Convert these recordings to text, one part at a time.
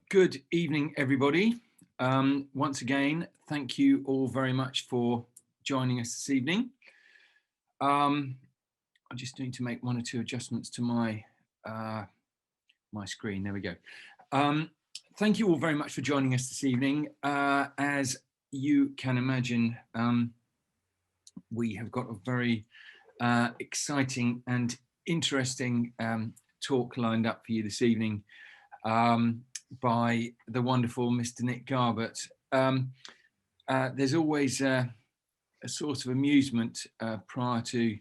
Good evening, everybody. Once again, thank you all very much for joining us this evening. I just need to make one or two adjustments to my screen. There we go. Thank you all very much for joining us this evening. As you can imagine, we have got a very exciting and interesting talk lined up for you this evening. By the wonderful Mr. Nick Garbutt. There's always a source of amusement prior to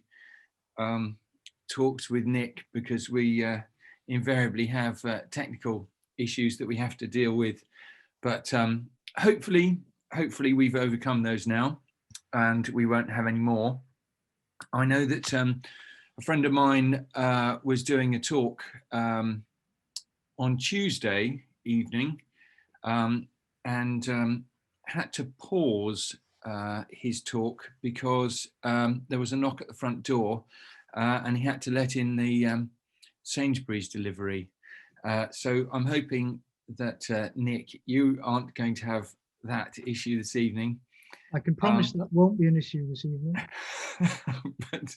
talks with Nick, because we invariably have technical issues that we have to deal with. But hopefully we've overcome those now and we won't have any more. I know that a friend of mine was doing a talk on Tuesday evening and had to pause his talk because there was a knock at the front door and he had to let in the Sainsbury's delivery. So I'm hoping that Nick, you aren't going to have that issue this evening. I can promise that won't be an issue this evening. But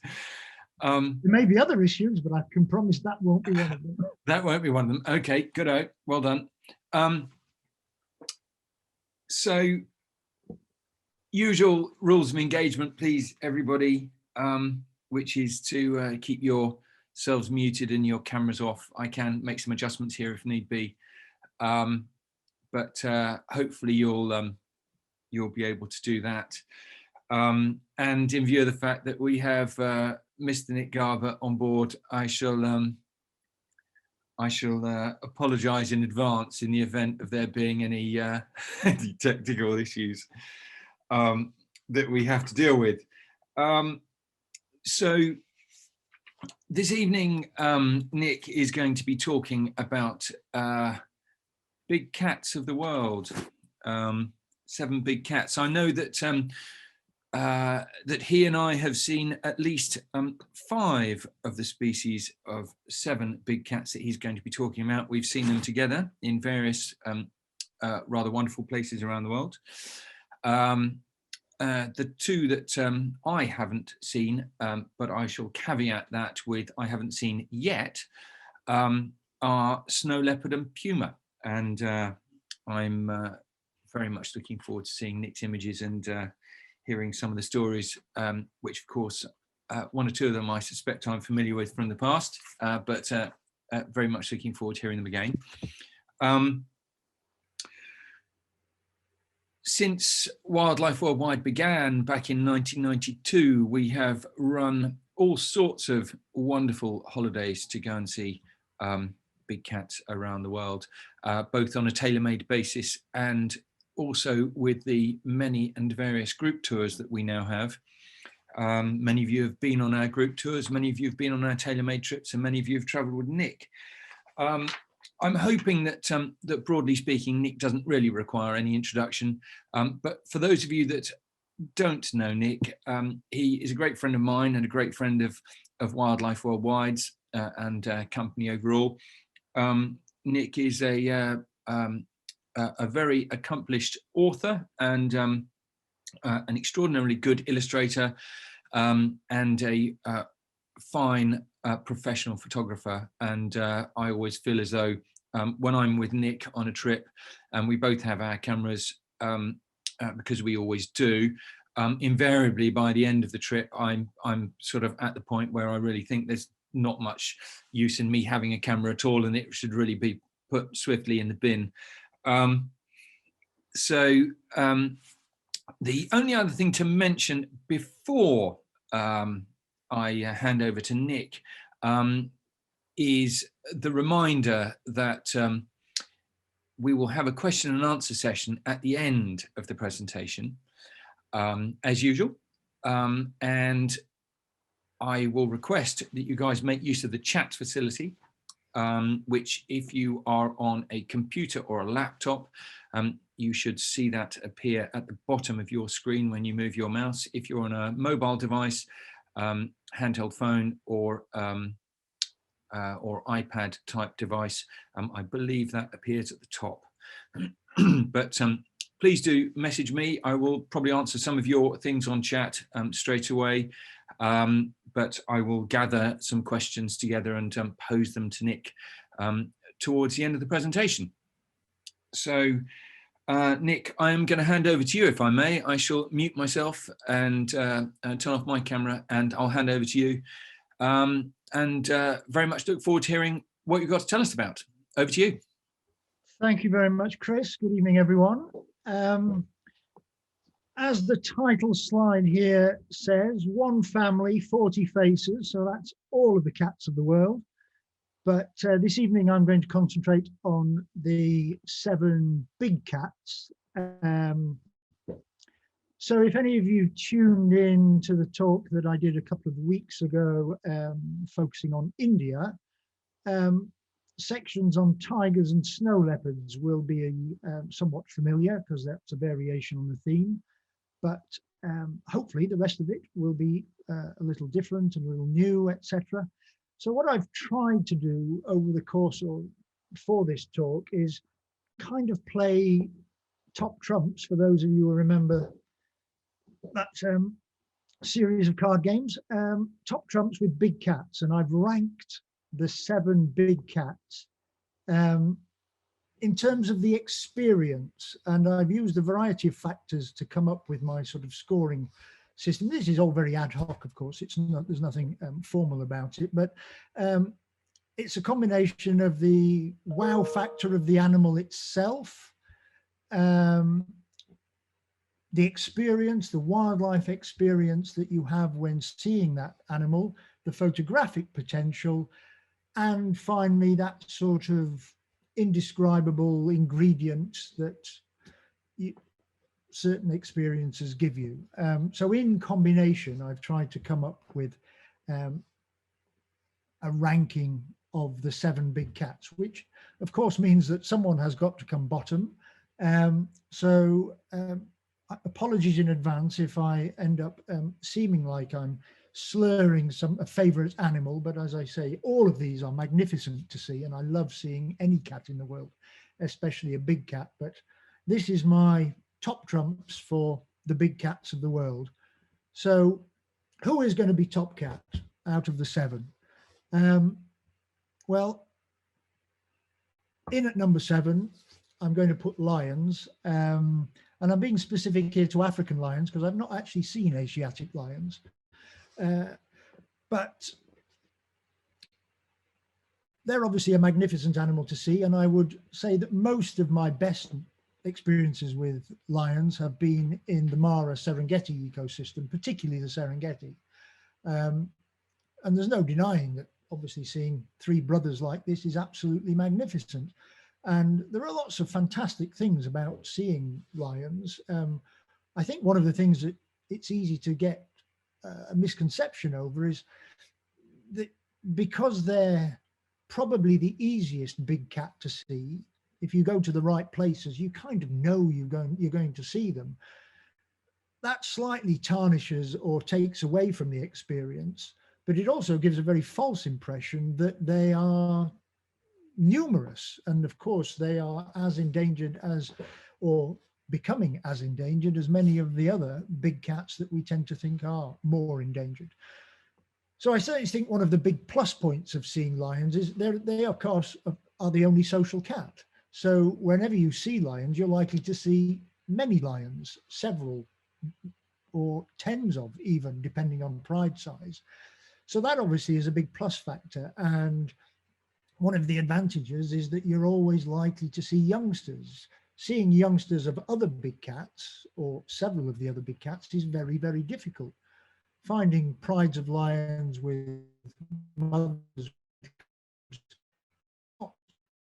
there may be other issues, but I can promise that won't be one of them. That won't be one of them. Okay, good out. Well done. So, usual rules of engagement, please, everybody, which is to keep yourselves muted and your cameras off. I can make some adjustments here if need be, but hopefully you'll be able to do that. And in view of the fact that we have Mr. Nick Garbutt on board, I shall apologise in advance in the event of there being any, any technical issues that we have to deal with. So this evening, Nick is going to be talking about big cats of the world, 7 big cats. I know that that he and I have seen at least 5 of the species of 7 big cats that he's going to be talking about. We've seen them together in various rather wonderful places around the world. The 2 that I haven't seen, but I shall caveat that with I haven't seen yet, are snow leopard and puma. And I'm very much looking forward to seeing Nick's images and hearing some of the stories, which of course, 1 or 2 of them I suspect I'm familiar with from the past, but very much looking forward to hearing them again. Since Wildlife Worldwide began back in 1992, we have run all sorts of wonderful holidays to go and see big cats around the world, both on a tailor-made basis and also with the many and various group tours that we now have. Many of you have been on our group tours, many of you have been on our tailor-made trips, and many of you have travelled with Nick. I'm hoping that, that broadly speaking, Nick doesn't really require any introduction, but for those of you that don't know Nick, he is a great friend of mine and a great friend of Wildlife Worldwide's and company overall. Nick is a very accomplished author and an extraordinarily good illustrator and a fine professional photographer. And I always feel as though when I'm with Nick on a trip and we both have our cameras, because we always do, invariably by the end of the trip, I'm sort of at the point where I really think there's not much use in me having a camera at all, and it should really be put swiftly in the bin. The only other thing to mention before I hand over to Nick is the reminder that we will have a question and answer session at the end of the presentation, as usual, and I will request that you guys make use of the chat facility, which if you are on a computer or a laptop, you should see that appear at the bottom of your screen when you move your mouse. If you're on a mobile device, handheld phone or iPad type device, I believe that appears at the top But please do message me. I will probably answer some of your things on chat straight away. But I will gather some questions together and pose them to Nick towards the end of the presentation. So, Nick, I'm going to hand over to you, if I may. I shall mute myself and turn off my camera, and I'll hand over to you. Very much look forward to hearing what you've got to tell us about. Over to you. Thank you very much, Chris. Good evening, everyone. As the title slide here says, one family, 40 faces. So that's all of the cats of the world. But this evening, I'm going to concentrate on the 7 big cats. So if any of you tuned in to the talk that I did a couple of weeks ago, focusing on India, sections on tigers and snow leopards will be somewhat familiar because that's a variation on the theme. But hopefully the rest of it will be a little different and a little new, etc. So what I've tried to do over the course of for this talk is kind of play top trumps, for those of you who remember that series of card games, top trumps with big cats, and I've ranked the 7 big cats in terms of the experience, and I've used a variety of factors to come up with my sort of scoring system. This is all very ad hoc, of course. It's not, there's nothing formal about it, but it's a combination of the wow factor of the animal itself, the experience, the wildlife experience that you have when seeing that animal, the photographic potential, and finally that sort of indescribable ingredients that certain experiences give you. So in combination, I've tried to come up with a ranking of the 7 big cats, which of course means that someone has got to come bottom. Apologies in advance if I end up seeming like I'm slurring a favorite animal, but as I say, all of these are magnificent to see, and I love seeing any cat in the world, especially a big cat. But this is my top trumps for the big cats of the world. So who is going to be top cat out of the 7? Well, in at number 7, I'm going to put lions. And I'm being specific here to African lions because I've not actually seen Asiatic lions. But they're obviously a magnificent animal to see. And I would say that most of my best experiences with lions have been in the Mara Serengeti ecosystem, particularly the Serengeti. And there's no denying that obviously seeing 3 brothers like this is absolutely magnificent. And there are lots of fantastic things about seeing lions. I think one of the things that it's easy to get a misconception over is that because they're probably the easiest big cat to see, if you go to the right places, you kind of know you're going to see them. That slightly tarnishes or takes away from the experience, but it also gives a very false impression that they are numerous, and of course they are as endangered as, or becoming as endangered as, many of the other big cats that we tend to think are more endangered. So I certainly think one of the big plus points of seeing lions is they of course are the only social cat. So whenever you see lions, you're likely to see many lions, several or tens of, even depending on pride size. So that obviously is a big plus factor. And one of the advantages is that you're always likely to see youngsters. Seeing youngsters of other big cats, or several of the other big cats, is very, very difficult. Finding prides of lions with mothers is not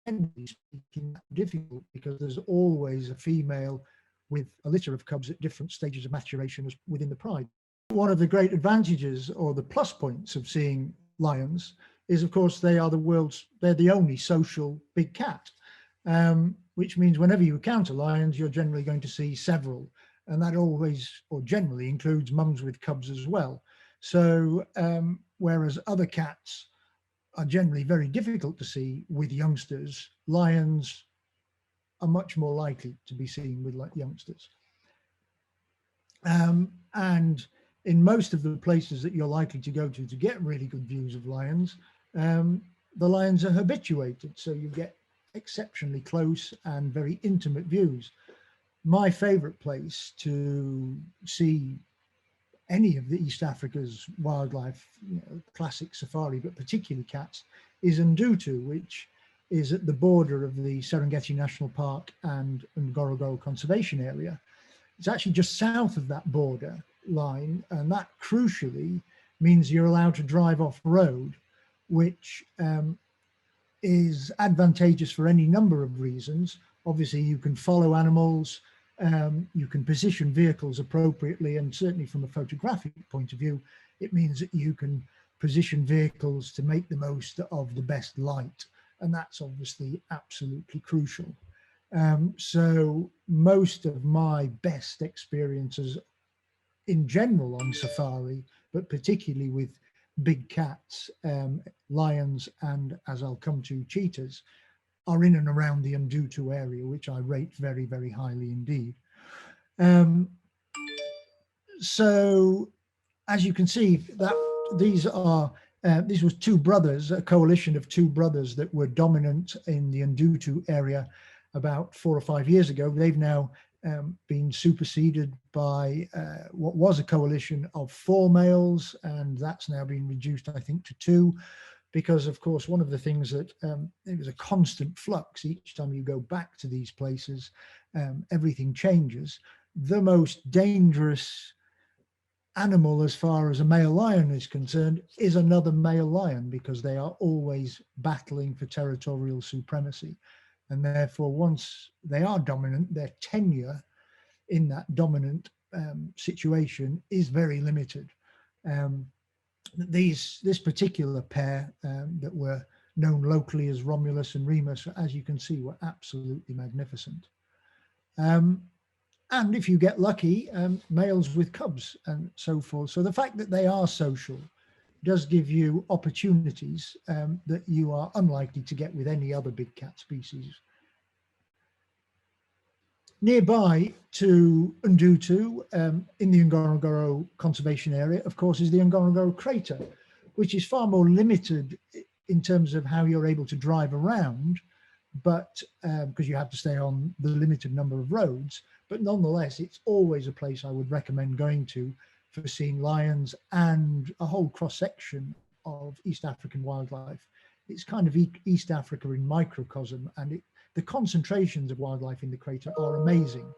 generally speaking difficult, because there's always a female with a litter of cubs at different stages of maturation within the pride. One of the great advantages, or the plus points, of seeing lions is, of course, they're the only social big cat, which means whenever you encounter lions, you're generally going to see several, and that always, or generally, includes mums with cubs as well. So whereas other cats are generally very difficult to see with youngsters, lions are much more likely to be seen with like youngsters. And in most of the places that you're likely to go to get really good views of lions, the lions are habituated, so you get exceptionally close and very intimate views. My favorite place to see any of the East Africa's wildlife, classic safari, but particularly cats, is Ndutu, which is at the border of the Serengeti National Park and Ngorongoro Conservation Area. It's actually just south of that border line, and that crucially means you're allowed to drive off road, which is advantageous for any number of reasons. Obviously, you can follow animals, you can position vehicles appropriately, and certainly from a photographic point of view, it means that you can position vehicles to make the most of the best light, and that's obviously absolutely crucial. So most of my best experiences in general on safari, but particularly with big cats, lions, and as I'll come to, cheetahs, are in and around the Ndutu area, which I rate very, very highly indeed. So as you can see, that these was two brothers, a coalition of two brothers that were dominant in the Ndutu area about 4 or 5 years ago. They've now been superseded by what was a coalition of 4 males, and that's now been reduced, I think, to 2, because of course one of the things that it was a constant flux. Each time you go back to these places, everything changes. The most dangerous animal as far as a male lion is concerned is another male lion, because they are always battling for territorial supremacy, and therefore once they are dominant, their tenure in that dominant situation is very limited. This particular pair that were known locally as Romulus and Remus, as you can see, were absolutely magnificent. And if you get lucky, males with cubs and so forth. So the fact that they are social does give you opportunities that you are unlikely to get with any other big cat species. Nearby to Ndutu, in the Ngorongoro Conservation Area, of course, is the Ngorongoro Crater, which is far more limited in terms of how you're able to drive around, but because you have to stay on the limited number of roads. But nonetheless, it's always a place I would recommend going to for seeing lions and a whole cross-section of East African wildlife. It's kind of East Africa in microcosm, and the concentrations of wildlife in the crater are amazing.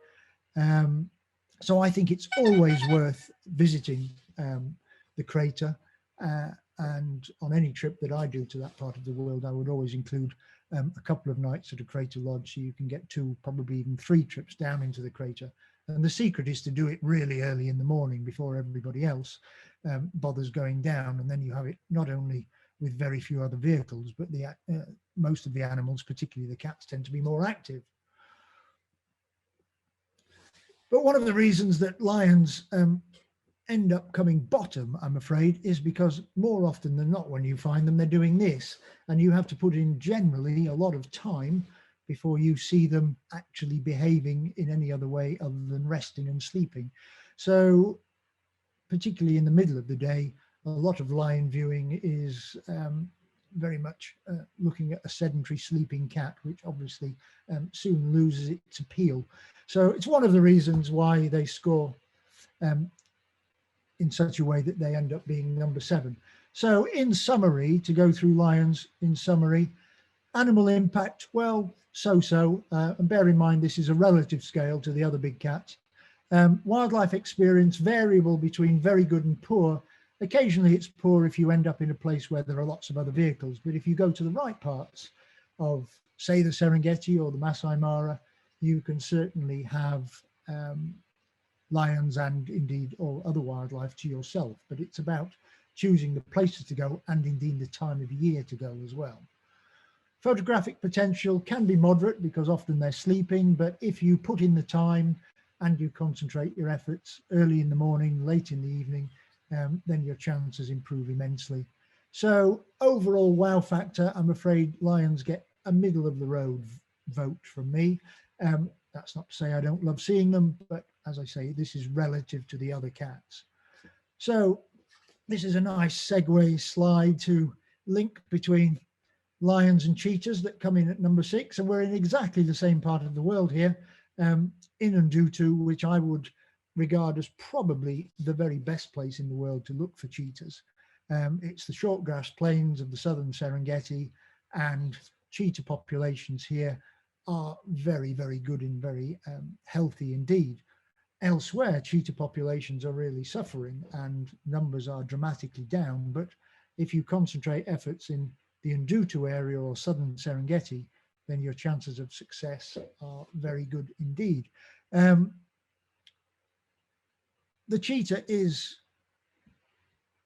So I think it's always worth visiting the crater, and on any trip that I do to that part of the world, I would always include a couple of nights at a crater lodge, so you can get 2, probably even 3 trips down into the crater. And the secret is to do it really early in the morning before everybody else bothers going down, and then you have it not only with very few other vehicles, but most of the animals, particularly the cats, tend to be more active. But one of the reasons that lions end up coming bottom, I'm afraid, is because more often than not, when you find them, they're doing this, and you have to put in generally a lot of time before you see them actually behaving in any other way other than resting and sleeping. So particularly in the middle of the day, a lot of lion viewing is very much looking at a sedentary sleeping cat, which obviously soon loses its appeal. So it's one of the reasons why they score in such a way that they end up being number 7. So in summary, to go through lions in summary, animal impact, well, so-so, and bear in mind this is a relative scale to the other big cats. Wildlife experience variable between very good and poor. Occasionally it's poor if you end up in a place where there are lots of other vehicles, but if you go to the right parts of, say, the Serengeti or the Masai Mara, you can certainly have lions and indeed all other wildlife to yourself, but it's about choosing the places to go and indeed the time of year to go as well. Photographic potential can be moderate because often they're sleeping, but if you put in the time and you concentrate your efforts early in the morning, late in the evening, then your chances improve immensely. So overall wow factor, I'm afraid lions get a middle of the road vote from me. That's not to say I don't love seeing them, but as I say, this is relative to the other cats. So this is a nice segue slide to link between lions and cheetahs that come in at number 6, and we're in exactly the same part of the world here, in Ndutu, which I would regard as probably the very best place in the world to look for cheetahs. It's the short grass plains of the southern Serengeti, and cheetah populations here are very, very good and very healthy indeed. Elsewhere, cheetah populations are really suffering and numbers are dramatically down. But if you concentrate efforts in the Ndutu area or southern Serengeti, then your chances of success are very good indeed. The cheetah is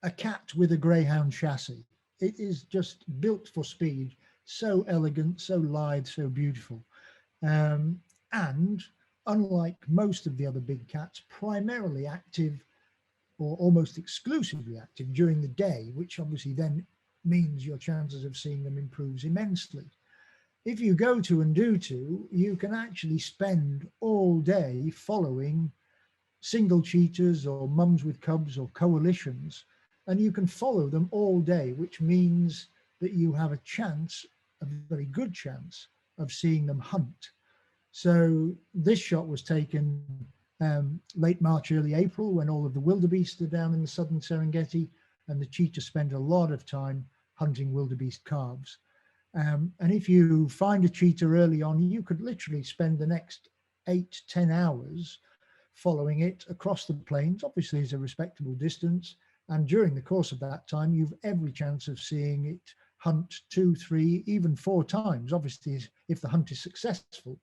a cat with a greyhound chassis. It is just built for speed, so elegant, so lithe, so beautiful. And unlike most of the other big cats, primarily active or almost exclusively active during the day, which obviously then means your chances of seeing them improves immensely. If you go to Ndutu, you can actually spend all day following single cheetahs or mums with cubs or coalitions, and you can follow them all day, which means that you have a chance, a very good chance, of seeing them hunt. So this shot was taken late March, early April, when all of the wildebeest are down in the southern Serengeti, and the cheetah spend a lot of time hunting wildebeest calves. And if you find a cheetah early on, you could literally spend the next 8-10 hours following it across the plains. Obviously, it's a respectable distance. And during the course of that time, you've every chance of seeing it hunt 2, 3, even 4 times. Obviously, if the hunt is successful,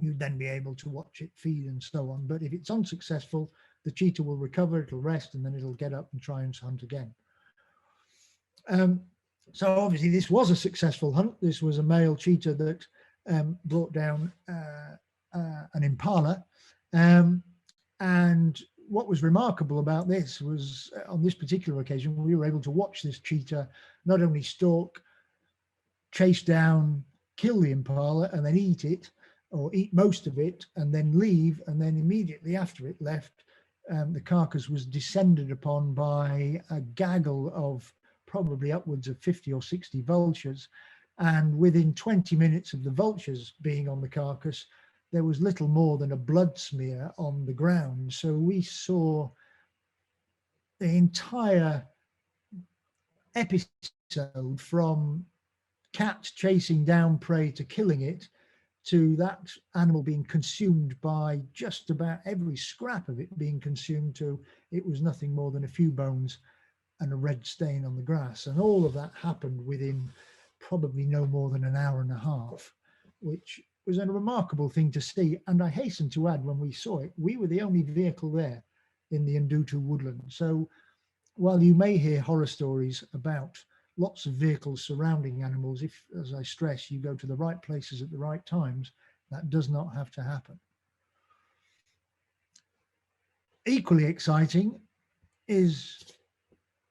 you'd then be able to watch it feed and so on. But if it's unsuccessful, the cheetah will recover, it'll rest, and then it'll get up and try and hunt again. So obviously this was a successful hunt. This was a male cheetah that brought down an impala. And what was remarkable about this was, on this particular occasion, we were able to watch this cheetah not only stalk, chase down, kill the impala, and then eat it, or eat most of it, and then leave. And then immediately after it left, the carcass was descended upon by a gaggle of probably upwards of 50 or 60 vultures. And within 20 minutes of the vultures being on the carcass, there was little more than a blood smear on the ground. So we saw the entire episode, from cat chasing down prey to killing it, to that animal being consumed by just about every scrap of it being consumed, to it was nothing more than a few bones and a red stain on the grass. And all of that happened within probably no more than an hour and a half, which was a remarkable thing to see. And I hasten to add, when we saw it, we were the only vehicle there in the Ndutu woodland. So while you may hear horror stories about lots of vehicles surrounding animals, if, as I stress, you go to the right places at the right times, that does not have to happen. Equally exciting is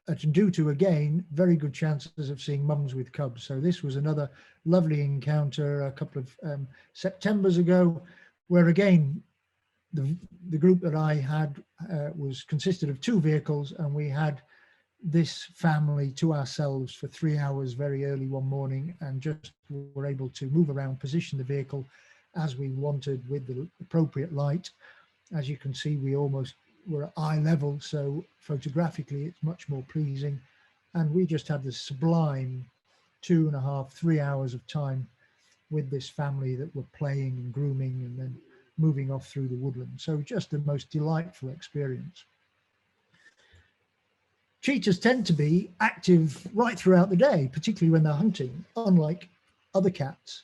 at Ndutu, again, very good chances of seeing mums with cubs. So this was another lovely encounter a couple of Septembers ago, where again, the group that I had was consisted of 2 vehicles, and we had this family to ourselves for 3 hours very early one morning, and just were able to move around, position the vehicle as we wanted with the appropriate light. As you can see, we almost were at eye level, so photographically it's much more pleasing. And we just had this sublime 2.5-3 hours of time with this family that were playing and grooming and then moving off through the woodland. So just the most delightful experience. Cheetahs tend to be active right throughout the day, particularly when they're hunting, unlike other cats.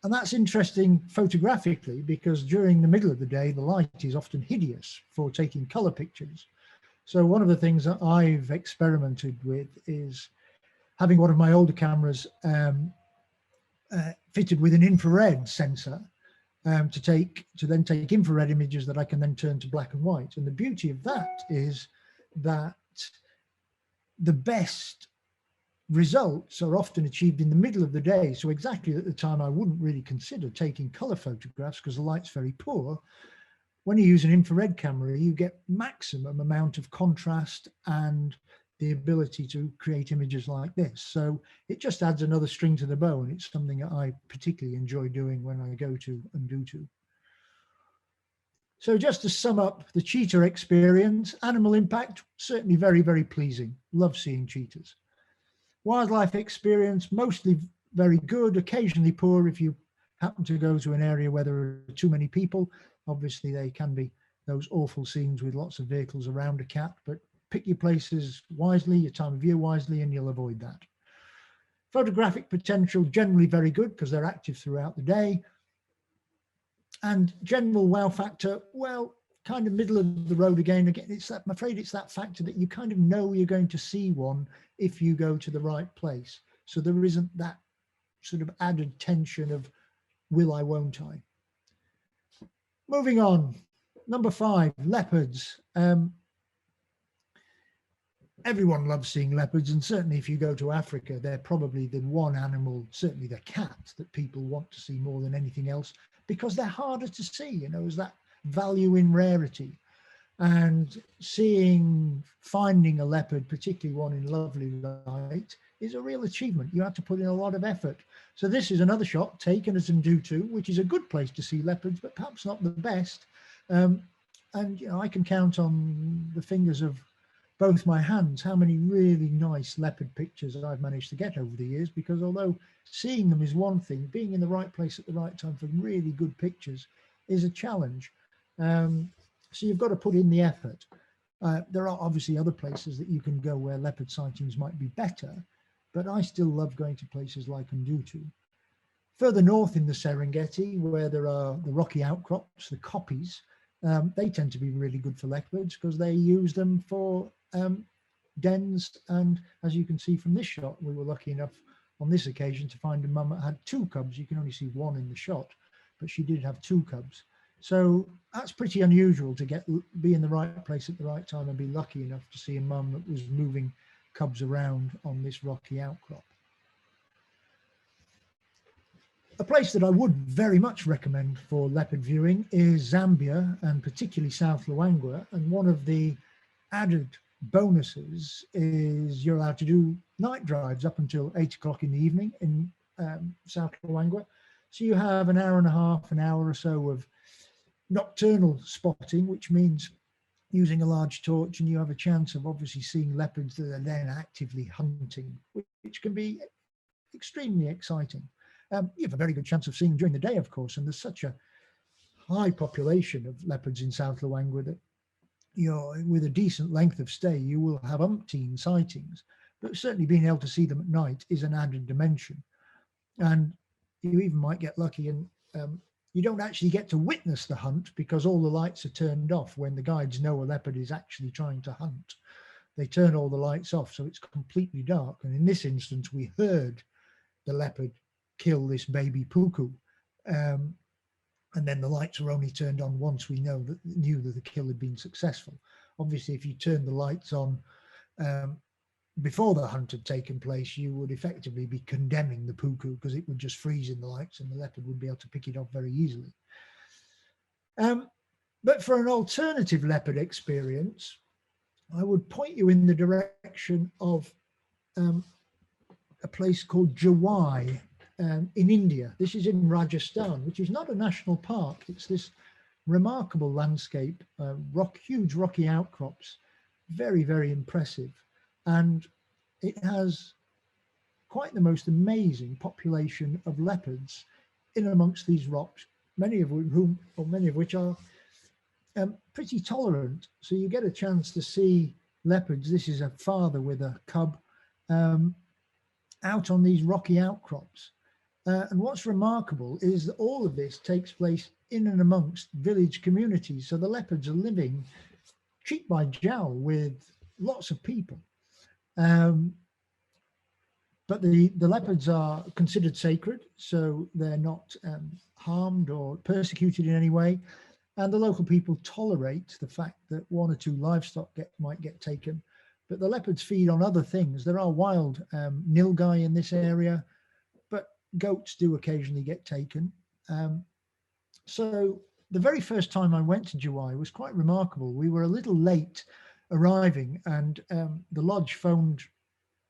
And that's interesting photographically, because during the middle of the day, the light is often hideous for taking color pictures. So one of the things that I've experimented with is having one of my older cameras fitted with an infrared sensor to then take infrared images that I can then turn to black and white. And the beauty of that is that the best results are often achieved in the middle of the day. So exactly at the time I wouldn't really consider taking color photographs because the light's very poor. When you use an infrared camera, you get maximum amount of contrast and the ability to create images like this. So it just adds another string to the bow, and it's something that I particularly enjoy doing when I go to and do to. So just to sum up the cheetah experience, animal impact, certainly very, very pleasing. Love seeing cheetahs. Wildlife experience, mostly very good, occasionally poor if you happen to go to an area where there are too many people. Obviously, they can be those awful scenes with lots of vehicles around a cat, but pick your places wisely, your time of year wisely, and you'll avoid that. Photographic potential, generally very good because they're active throughout the day. And general wow factor, well, kind of middle of the road again. It's that, I'm afraid it's that factor that you kind of know you're going to see one if you go to the right place. So there isn't that sort of added tension of will I, won't I? Moving on, number 5, leopards. Everyone loves seeing leopards, and certainly if you go to Africa, they're probably the one animal, certainly the cat, that people want to see more than anything else because they're harder to see. You know, there's that value in rarity. And finding a leopard, particularly one in lovely light, is a real achievement. You have to put in a lot of effort. So this is another shot taken at Ndutu, which is a good place to see leopards, but perhaps not the best. And you know, I can count on the fingers of both my hands how many really nice leopard pictures I've managed to get over the years, because although seeing them is one thing, being in the right place at the right time for really good pictures is a challenge. So you've got to put in the effort. There are obviously other places that you can go where leopard sightings might be better, but I still love going to places like Ndutu. Further north in the Serengeti, where there are the rocky outcrops, the koppies, they tend to be really good for leopards because they use them for dens. And as you can see from this shot, we were lucky enough on this occasion to find a mum that had 2 cubs. You can only see 1 in the shot, but she did have 2 cubs. So that's pretty unusual to be in the right place at the right time and be lucky enough to see a mum that was moving cubs around on this rocky outcrop. A place that I would very much recommend for leopard viewing is Zambia, and particularly South Luangwa. And one of the added bonuses is you're allowed to do night drives up until 8 o'clock in the evening in South Luangwa. So you have an hour and a half, an hour or so of nocturnal spotting, which means using a large torch, and you have a chance of obviously seeing leopards that are then actively hunting, which can be extremely exciting. You have a very good chance of seeing them during the day, of course, and there's such a high population of leopards in South Luangwa that, you know, with a decent length of stay, you will have umpteen sightings, but certainly being able to see them at night is an added dimension. And you even might get lucky and you don't actually get to witness the hunt because all the lights are turned off when the guides know a leopard is actually trying to hunt. They turn all the lights off, so it's completely dark. And in this instance, we heard the leopard kill this baby puku. And then the lights were only turned on once we knew that the kill had been successful. Obviously, if you turned the lights on before the hunt had taken place, you would effectively be condemning the puku because it would just freeze in the lights and the leopard would be able to pick it up very easily. But for an alternative leopard experience, I would point you in the direction of a place called Jawai in India. This is in Rajasthan, which is not a national park. It's this remarkable landscape, huge rocky outcrops, very, very impressive. And it has quite the most amazing population of leopards in amongst these rocks, many of which are pretty tolerant. So you get a chance to see leopards. This is a father with a cub out on these rocky outcrops. And what's remarkable is that all of this takes place in and amongst village communities. So the leopards are living cheek by jowl with lots of people. But the leopards are considered sacred, so they're not harmed or persecuted in any way. And the local people tolerate the fact that 1 or 2 livestock might get taken, but the leopards feed on other things. There are wild nilgai in this area, but goats do occasionally get taken. So the very first time I went to Juwai was quite remarkable. We were a little late arriving, and the lodge phoned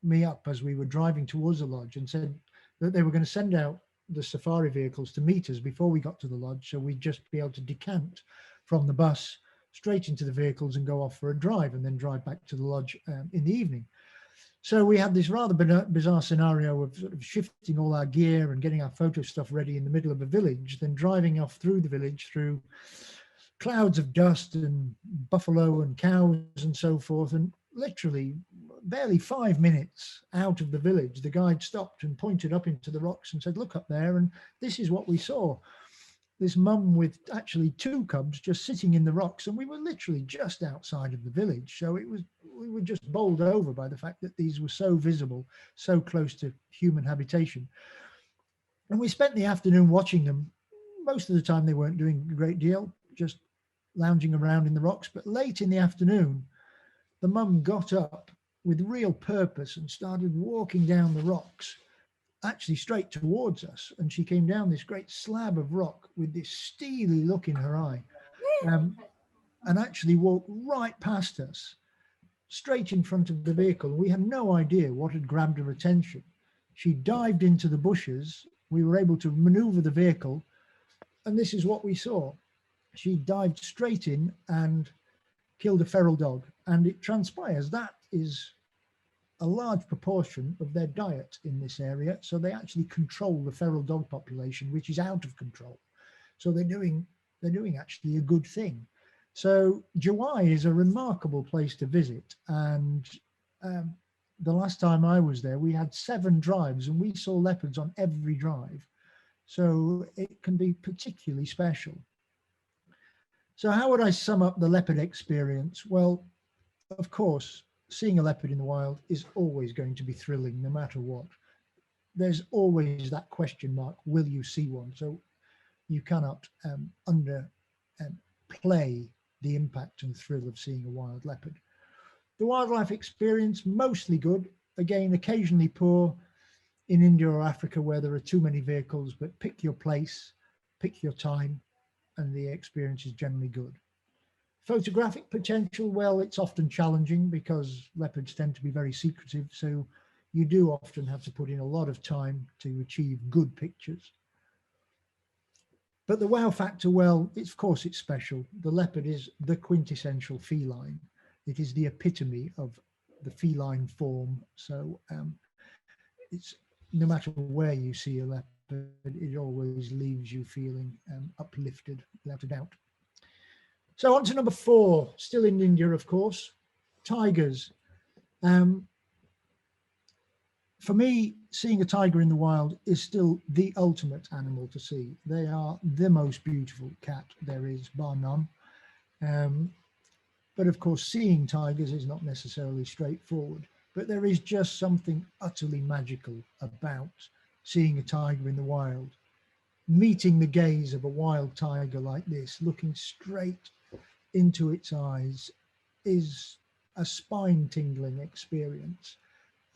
me up as we were driving towards the lodge and said that they were going to send out the safari vehicles to meet us before we got to the lodge, so we'd just be able to decant from the bus straight into the vehicles and go off for a drive, and then drive back to the lodge in the evening. So we had this rather bizarre scenario of sort of shifting all our gear and getting our photo stuff ready in the middle of a village, then driving off through the village through clouds of dust and buffalo and cows and so forth. And literally barely 5 minutes out of the village, the guide stopped and pointed up into the rocks and said, "Look up there." And this is what we saw. This mum with actually 2 cubs just sitting in the rocks, and we were literally just outside of the village. So we were just bowled over by the fact that these were so visible, so close to human habitation. And we spent the afternoon watching them. Most of the time they weren't doing a great deal, just lounging around in the rocks. But late in the afternoon, the mum got up with real purpose and started walking down the rocks, actually straight towards us. And she came down this great slab of rock with this steely look in her eye, and actually walked right past us, straight in front of the vehicle. We had no idea what had grabbed her attention. She dived into the bushes. We were able to maneuver the vehicle, and this is what we saw. She dived straight in and killed a feral dog. And it transpires that is a large proportion of their diet in this area. So they actually control the feral dog population, which is out of control. So they're doing actually a good thing. So Juwai is a remarkable place to visit. And the last time I was there, we had 7 drives and we saw leopards on every drive. So it can be particularly special. So how would I sum up the leopard experience? Well, of course, seeing a leopard in the wild is always going to be thrilling, no matter what. There's always that question mark, will you see one? So you cannot underplay the impact and thrill of seeing a wild leopard. The wildlife experience, mostly good. Again, occasionally poor in India or Africa where there are too many vehicles, but pick your place, pick your time, and the experience is generally good. Photographic potential, well, it's often challenging because leopards tend to be very secretive. So you do often have to put in a lot of time to achieve good pictures. But the wow factor, well, of course it's special. The leopard is the quintessential feline. It is the epitome of the feline form. So it's no matter where you see a leopard, it always leaves you feeling uplifted, without a doubt. So on to number 4, still in India, of course, tigers. For me, seeing a tiger in the wild is still the ultimate animal to see. They are the most beautiful cat there is, bar none. But of course, seeing tigers is not necessarily straightforward. But there is just something utterly magical about seeing a tiger in the wild. Meeting the gaze of a wild tiger like this, looking straight into its eyes, is a spine-tingling experience.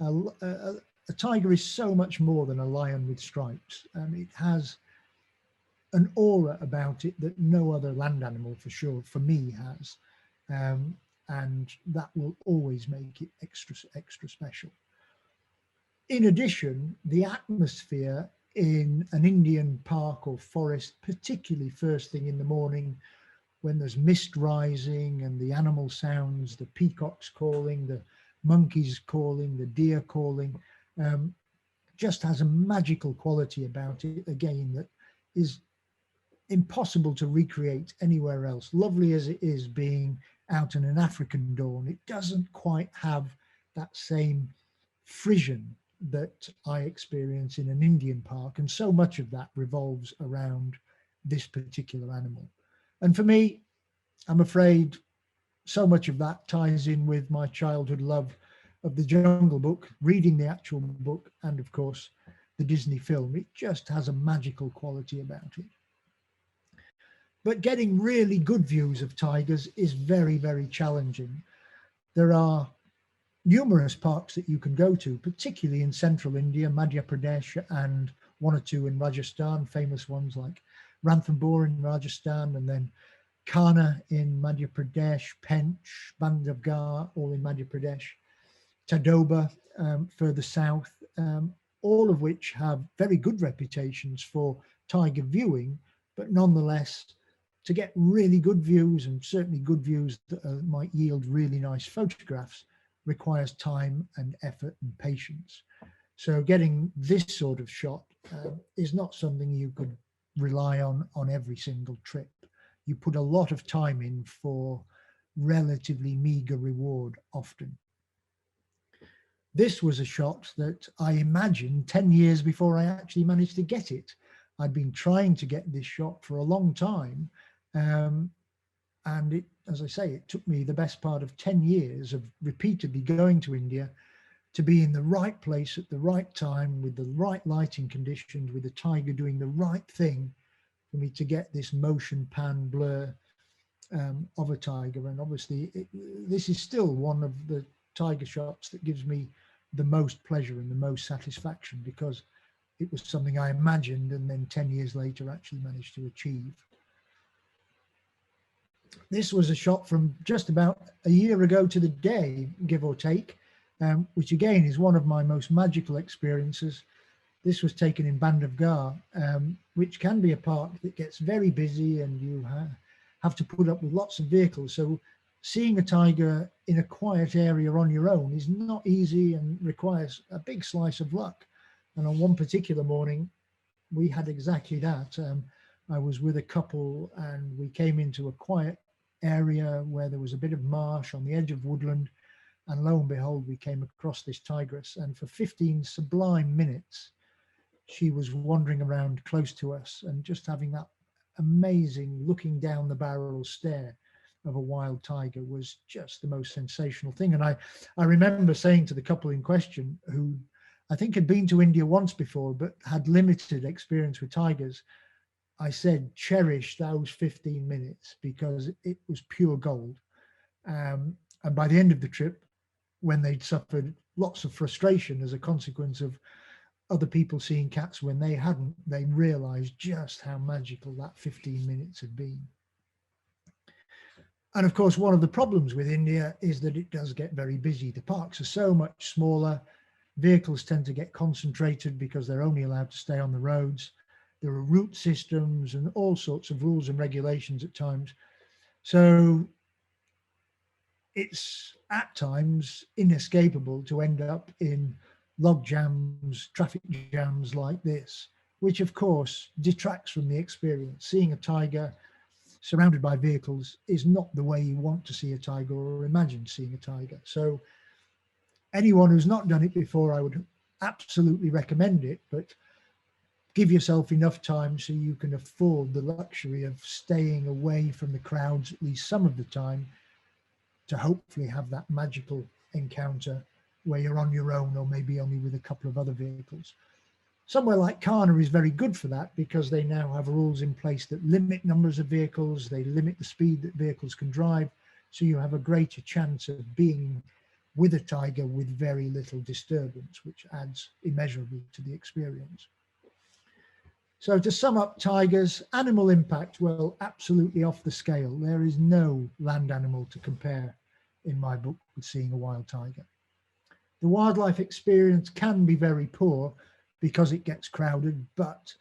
A tiger is so much more than a lion with stripes. It has an aura about it that no other land animal, for sure, for me, has. And that will always make it extra special. In addition, the atmosphere in an Indian park or forest, particularly first thing in the morning, when there's mist rising and the animal sounds, the peacocks calling, the monkeys calling, the deer calling, just has a magical quality about it, again, that is impossible to recreate anywhere else. Lovely as it is being out in an African dawn, it doesn't quite have that same frisson that I experience in an Indian park. And so much of that revolves around this particular animal. And for me, I'm afraid so much of that ties in with my childhood love of the Jungle Book, reading the actual book, and of course, the Disney film. It just has a magical quality about it. But getting really good views of tigers is very, very challenging. There are numerous parks that you can go to, particularly in central India, Madhya Pradesh, and one or two in Rajasthan, famous ones like Ranthambore in Rajasthan, and then Kana in Madhya Pradesh, Pench, Bandhavgarh, all in Madhya Pradesh, Tadoba further south, all of which have very good reputations for tiger viewing, but nonetheless, to get really good views, and certainly good views that might yield really nice photographs, requires time and effort and patience. So getting this sort of shot is not something you could rely on every single trip. You put a lot of time in for relatively meager reward often. This was a shot that I imagined 10 years before I actually managed to get it. I'd been trying to get this shot for a long time. And it, as I say, it took me the best part of 10 years of repeatedly going to India to be in the right place at the right time with the right lighting conditions, with the tiger doing the right thing for me to get this motion pan blur of a tiger. And obviously this is still one of the tiger shots that gives me the most pleasure and the most satisfaction, because it was something I imagined and then 10 years later actually managed to achieve. This was a shot from just about a year ago to the day, give or take, which again is one of my most magical experiences. This was taken in Bandhavgarh, which can be a park that gets very busy and you have to put up with lots of vehicles. So seeing a tiger in a quiet area on your own is not easy and requires a big slice of luck. And on one particular morning, we had exactly that. I was with a couple and we came into a quiet area where there was a bit of marsh on the edge of woodland. And lo and behold, we came across this tigress. And for 15 sublime minutes, she was wandering around close to us and just having that amazing looking down the barrel stare of a wild tiger was just the most sensational thing. And I remember saying to the couple in question, who I think had been to India once before, but had limited experience with tigers, I said, cherish those 15 minutes because it was pure gold. And by the end of the trip, when they'd suffered lots of frustration as a consequence of other people seeing cats when they hadn't, they realized just how magical that 15 minutes had been. And of course, one of the problems with India is that it does get very busy. The parks are so much smaller. Vehicles tend to get concentrated because they're only allowed to stay on the roads. There are route systems and all sorts of rules and regulations at times. So it's at times inescapable to end up in log jams, traffic jams like this, which of course detracts from the experience. Seeing a tiger surrounded by vehicles is not the way you want to see a tiger or imagine seeing a tiger. So anyone who's not done it before, I would absolutely recommend it, but give yourself enough time so you can afford the luxury of staying away from the crowds at least some of the time to hopefully have that magical encounter where you're on your own or maybe only with a couple of other vehicles. Somewhere like Kana is very good for that because they now have rules in place that limit numbers of vehicles, they limit the speed that vehicles can drive, so you have a greater chance of being with a tiger with very little disturbance, which adds immeasurably to the experience. So to sum up tigers, animal impact, well, absolutely off the scale. There is no land animal to compare in my book with seeing a wild tiger. The wildlife experience can be very poor because it gets crowded, but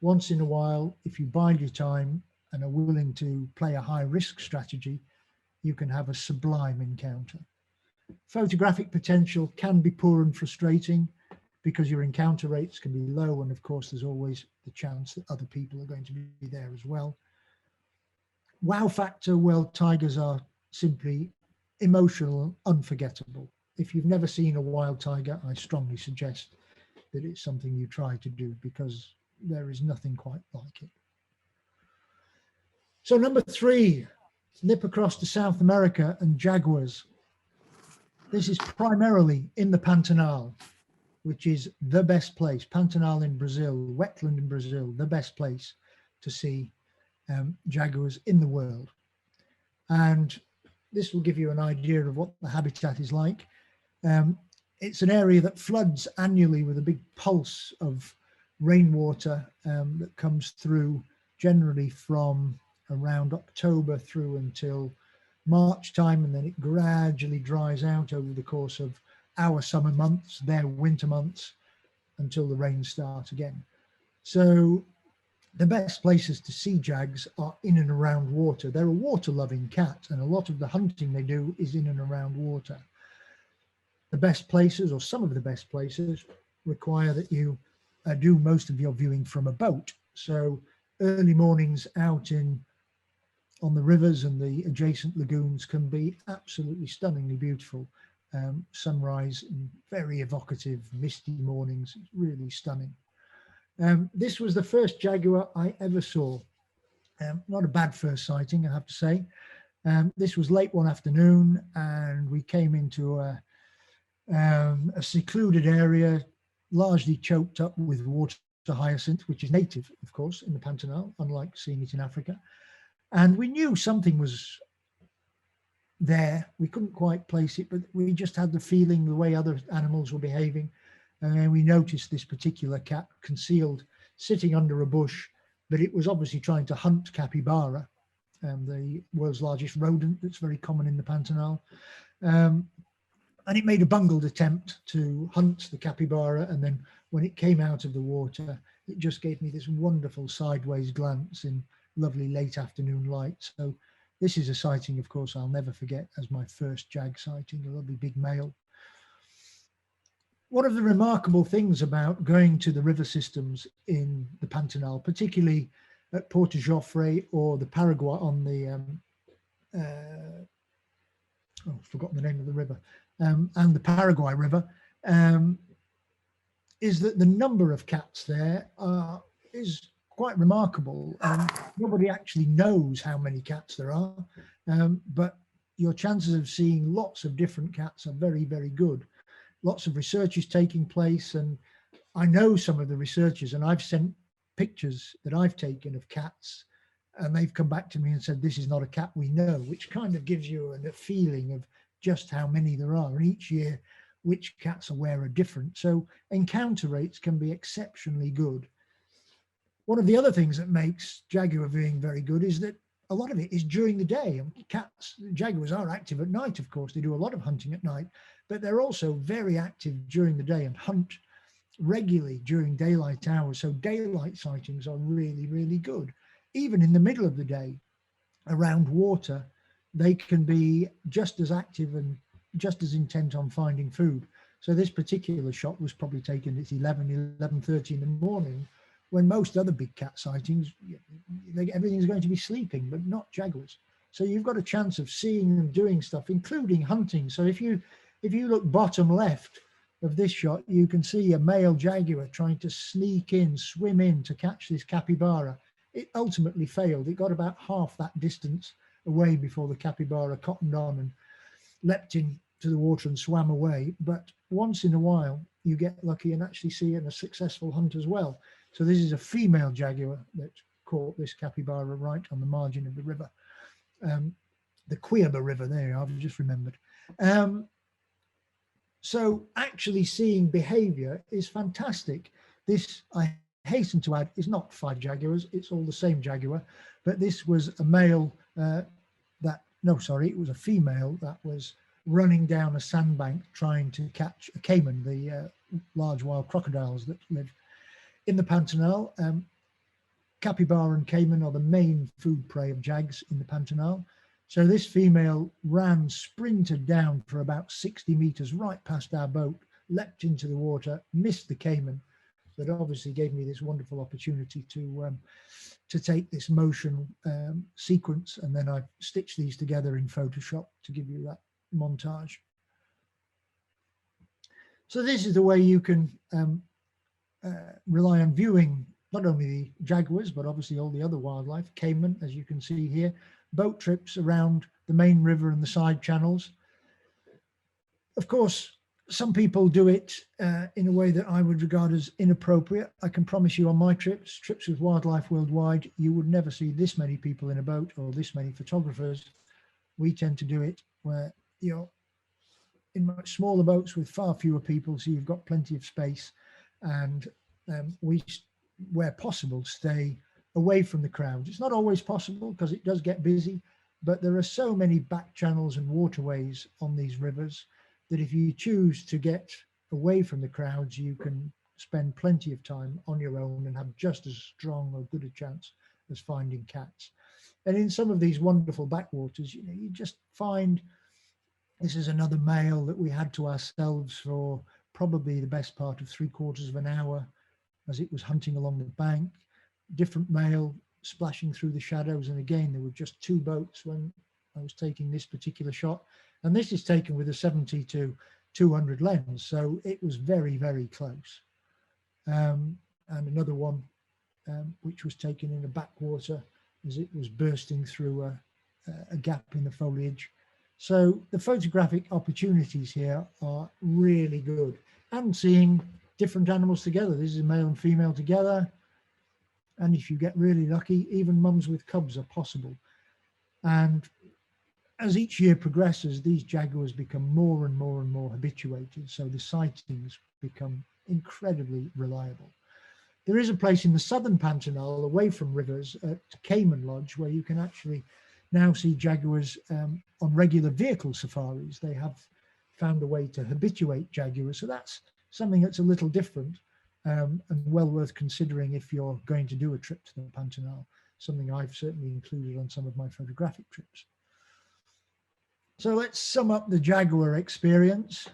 once in a while, if you bide your time and are willing to play a high risk strategy, you can have a sublime encounter. Photographic potential can be poor and frustrating because your encounter rates can be low, and of course there's always the chance that other people are going to be there as well. Wow factor, well, tigers are simply emotional, unforgettable. If you've never seen a wild tiger, I strongly suggest that it's something you try to do because there is nothing quite like it. So number 3, nip across to South America and jaguars. This is primarily in the Pantanal, which is the best place. Pantanal in Brazil, wetland in Brazil, the best place to see jaguars in the world. And this will give you an idea of what the habitat is like. It's an area that floods annually with a big pulse of rainwater that comes through generally from around October through until March time, and then it gradually dries out over the course of our summer months, their winter months, until the rains start again. So the best places to see jags are in and around water. They're a water-loving cat, and a lot of the hunting they do is in and around water. The best places, or some of the best places, require that you do most of your viewing from a boat. So early mornings out on the rivers and the adjacent lagoons can be absolutely stunningly beautiful. Sunrise and very evocative misty mornings, it's really stunning. This was the first jaguar I ever saw. Not a bad first sighting, I have to say. This was late one afternoon, and we came into a secluded area, largely choked up with water hyacinth, which is native, of course, in the Pantanal, unlike seeing it in Africa. And we knew something was there. We couldn't quite place it, but we just had the feeling the way other animals were behaving. And we noticed this particular cat concealed, sitting under a bush, but it was obviously trying to hunt capybara, the world's largest rodent that's very common in the Pantanal. And it made a bungled attempt to hunt the capybara, and then when it came out of the water, it just gave me this wonderful sideways glance in lovely late afternoon light. So this is a sighting, of course, I'll never forget as my first jag sighting, a lovely big male. One of the remarkable things about going to the river systems in the Pantanal, particularly at Porto Joffre or the Paraguay on the, I've forgotten the name of the river, and the Paraguay River, is that the number of cats there is quite remarkable. Nobody actually knows how many cats there are, but your chances of seeing lots of different cats are very, very good. Lots of research is taking place, and I know some of the researchers, and I've sent pictures that I've taken of cats, and they've come back to me and said, this is not a cat we know, which kind of gives you a feeling of just how many there are. And each year, which cats are where are different. So encounter rates can be exceptionally good. One of the other things that makes jaguar viewing very good is that a lot of it is during the day. Jaguars are active at night, of course. They do a lot of hunting at night, but they're also very active during the day and hunt regularly during daylight hours. So daylight sightings are really, really good. Even in the middle of the day around water, they can be just as active and just as intent on finding food. So this particular shot was probably taken at 11:30 in the morning, when most other big cat sightings, everything's going to be sleeping, but not jaguars. So you've got a chance of seeing them doing stuff, including hunting. So if you look bottom left of this shot, you can see a male jaguar trying to sneak in, swim in to catch this capybara. It ultimately failed. It got about half that distance away before the capybara cottoned on and leapt into the water and swam away. But once in a while, you get lucky and actually see a successful hunt as well. So this is a female jaguar that caught this capybara right on the margin of the river. The Cuiaba River, there I've just remembered. So actually seeing behavior is fantastic. This, I hasten to add, is not 5 jaguars, it's all the same jaguar, but this was a male it was a female that was running down a sandbank trying to catch a caiman, the large wild crocodiles that live in the Pantanal. Capybara and caiman are the main food prey of jags in the Pantanal. So this female sprinted down for about 60 meters right past our boat, leapt into the water, missed the caiman. That obviously gave me this wonderful opportunity to take this motion sequence, and then I stitched these together in Photoshop to give you that montage. So this is the way you can rely on viewing not only the jaguars, but obviously all the other wildlife, caiman, as you can see here, boat trips around the main river and the side channels. Of course, some people do it in a way that I would regard as inappropriate. I can promise you on my trips with Wildlife Worldwide, you would never see this many people in a boat or this many photographers. We tend to do it where you're in much smaller boats with far fewer people, so you've got plenty of space. And we, where possible, stay away from the crowds. It's not always possible because it does get busy, but there are so many back channels and waterways on these rivers that if you choose to get away from the crowds, you can spend plenty of time on your own and have just as strong or good a chance as finding cats. And in some of these wonderful backwaters, you know, you just find, this is another male that we had to ourselves for probably the best part of 3/4 of an hour as it was hunting along the bank. Different male splashing through the shadows. And again, there were just 2 boats when I was taking this particular shot. And this is taken with a 70-200 lens. So it was very, very close. And another one, which was taken in a backwater as it was bursting through a gap in the foliage. So the photographic opportunities here are really good. And seeing different animals together. This is a male and female together. And if you get really lucky, even mums with cubs are possible. And as each year progresses, these jaguars become more and more and more habituated. So the sightings become incredibly reliable. There is a place in the southern Pantanal, away from rivers, at Cayman Lodge, where you can actually now see jaguars on regular vehicle safaris. They have found a way to habituate jaguars. So that's something that's a little different and well worth considering if you're going to do a trip to the Pantanal, something I've certainly included on some of my photographic trips. So let's sum up the jaguar experience.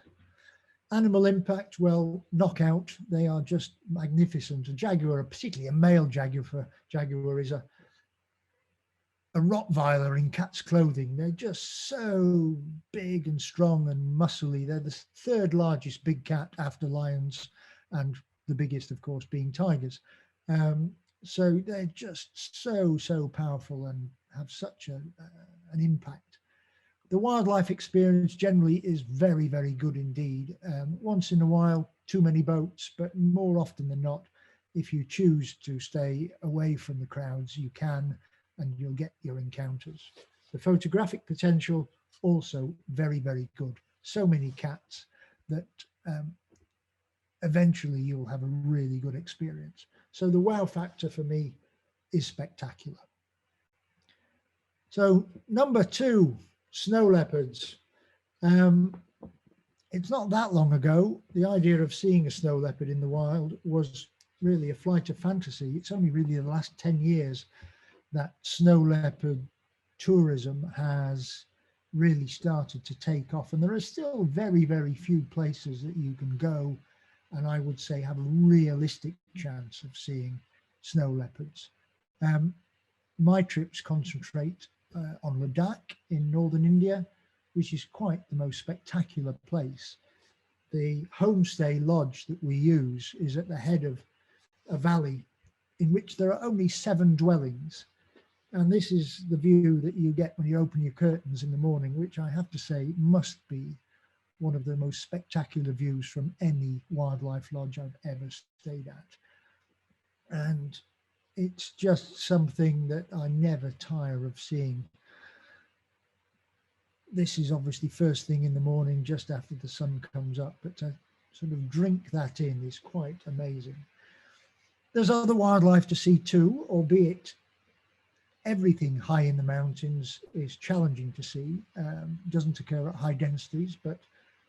Animal impact, well, knockout, they are just magnificent. A jaguar, particularly a male jaguar is a Rottweiler in cat's clothing. They're just so big and strong and muscly. They're the 3rd largest big cat after lions, and the biggest, of course, being tigers. So they're just so powerful and have such an impact. The wildlife experience generally is very, very good indeed. Once in a while, too many boats, but more often than not, if you choose to stay away from the crowds, you can, and you'll get your encounters. The photographic potential, also very, very good. So many cats that eventually you'll have a really good experience. So the wow factor for me is spectacular. So number 2, snow leopards. It's not that long ago, the idea of seeing a snow leopard in the wild was really a flight of fantasy. It's only really the last 10 years that snow leopard tourism has really started to take off. And there are still very, very few places that you can go and I would say have a realistic chance of seeing snow leopards. My trips concentrate on Ladakh in northern India, which is quite the most spectacular place. The homestay lodge that we use is at the head of a valley in which there are only 7 dwellings. And this is the view that you get when you open your curtains in the morning, which I have to say must be one of the most spectacular views from any wildlife lodge I've ever stayed at. And it's just something that I never tire of seeing. This is obviously first thing in the morning, just after the sun comes up, but to sort of drink that in is quite amazing. There's other wildlife to see too, albeit everything high in the mountains is challenging to see. Doesn't occur at high densities, but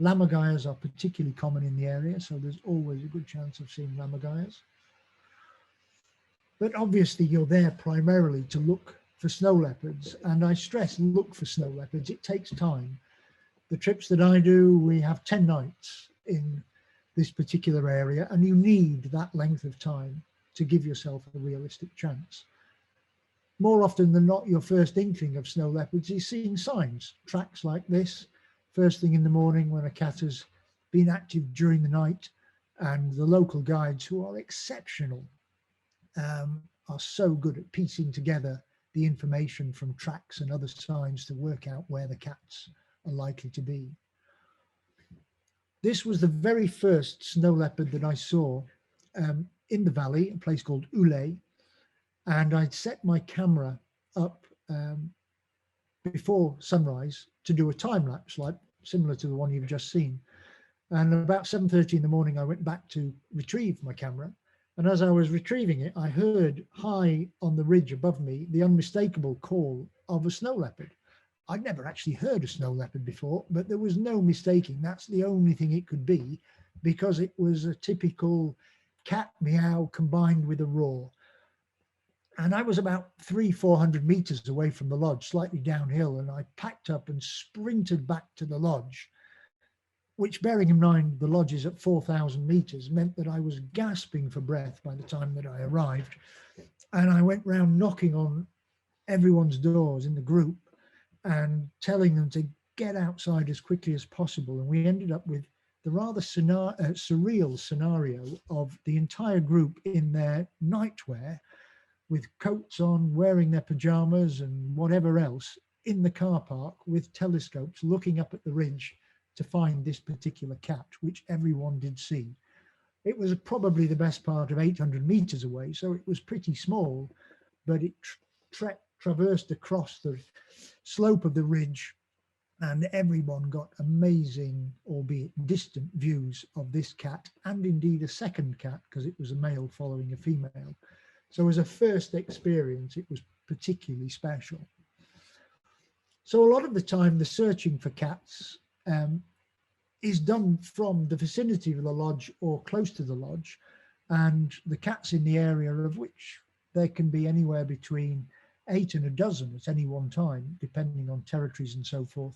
lammergeiers are particularly common in the area, so there's always a good chance of seeing lammergeiers. But obviously you're there primarily to look for snow leopards, and I stress look for snow leopards. It takes time. The trips that I do, we have 10 nights in this particular area, and you need that length of time to give yourself a realistic chance. More often than not, your first inkling of snow leopards is seeing signs, tracks like this, first thing in the morning when a cat has been active during the night, and the local guides, who are exceptional, are so good at piecing together the information from tracks and other signs to work out where the cats are likely to be. This was the very first snow leopard that I saw in the valley, a place called Ulay, and I'd set my camera up before sunrise to do a time lapse, like similar to the one you've just seen. And about 7:30 in the morning, I went back to retrieve my camera. And as I was retrieving it, I heard high on the ridge above me the unmistakable call of a snow leopard. I'd never actually heard a snow leopard before, but there was no mistaking that's the only thing it could be, because it was a typical cat meow combined with a roar. And I was about 300-400 meters away from the lodge, slightly downhill, and I packed up and sprinted back to the lodge, which, bearing in mind the lodge is at 4,000 meters, meant that I was gasping for breath by the time that I arrived. And I went round knocking on everyone's doors in the group and telling them to get outside as quickly as possible. And we ended up with the rather surreal scenario of the entire group in their nightwear, with coats on, wearing their pajamas and whatever else, in the car park with telescopes looking up at the ridge to find this particular cat, which everyone did see. It was probably the best part of 800 meters away, so it was pretty small, but it traversed across the slope of the ridge, and everyone got amazing, albeit distant, views of this cat, and indeed a second cat, because it was a male following a female. So as a first experience, it was particularly special. So a lot of the time, the searching for cats is done from the vicinity of the lodge or close to the lodge, and the cats in the area, of which there can be anywhere between 8 and a dozen at any one time, depending on territories and so forth,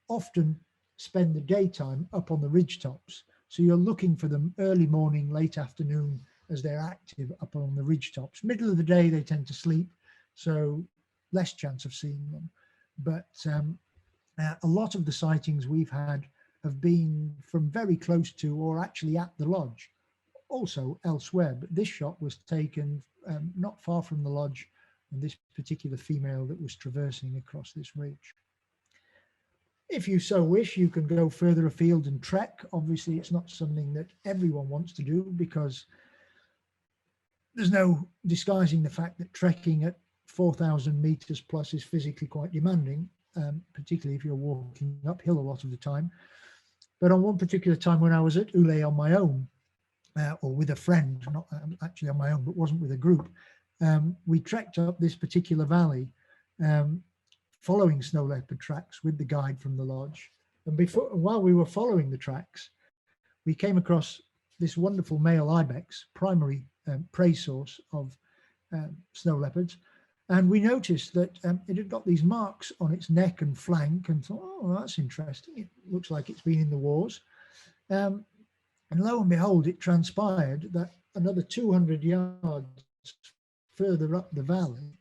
often spend the daytime up on the ridge tops. So you're looking for them early morning, late afternoon, as they're active up on the ridge tops. Middle of the day, they tend to sleep, so less chance of seeing them. But a lot of the sightings we've had have been from very close to or actually at the lodge, also elsewhere. But this shot was taken not far from the lodge, and this particular female that was traversing across this ridge. If you so wish, you can go further afield and trek. Obviously, it's not something that everyone wants to do, because there's no disguising the fact that trekking at 4,000 meters plus is physically quite demanding, particularly if you're walking uphill a lot of the time. But on one particular time when I was at Ule on my own, or with a friend, not actually on my own, but wasn't with a group, we trekked up this particular valley, following snow leopard tracks with the guide from the lodge. And while we were following the tracks, we came across this wonderful male ibex, primary prey source of snow leopards. And we noticed that it had got these marks on its neck and flank, and thought, oh, that's interesting. It looks like it's been in the wars. And lo and behold, it transpired that another 200 yards further up the valley,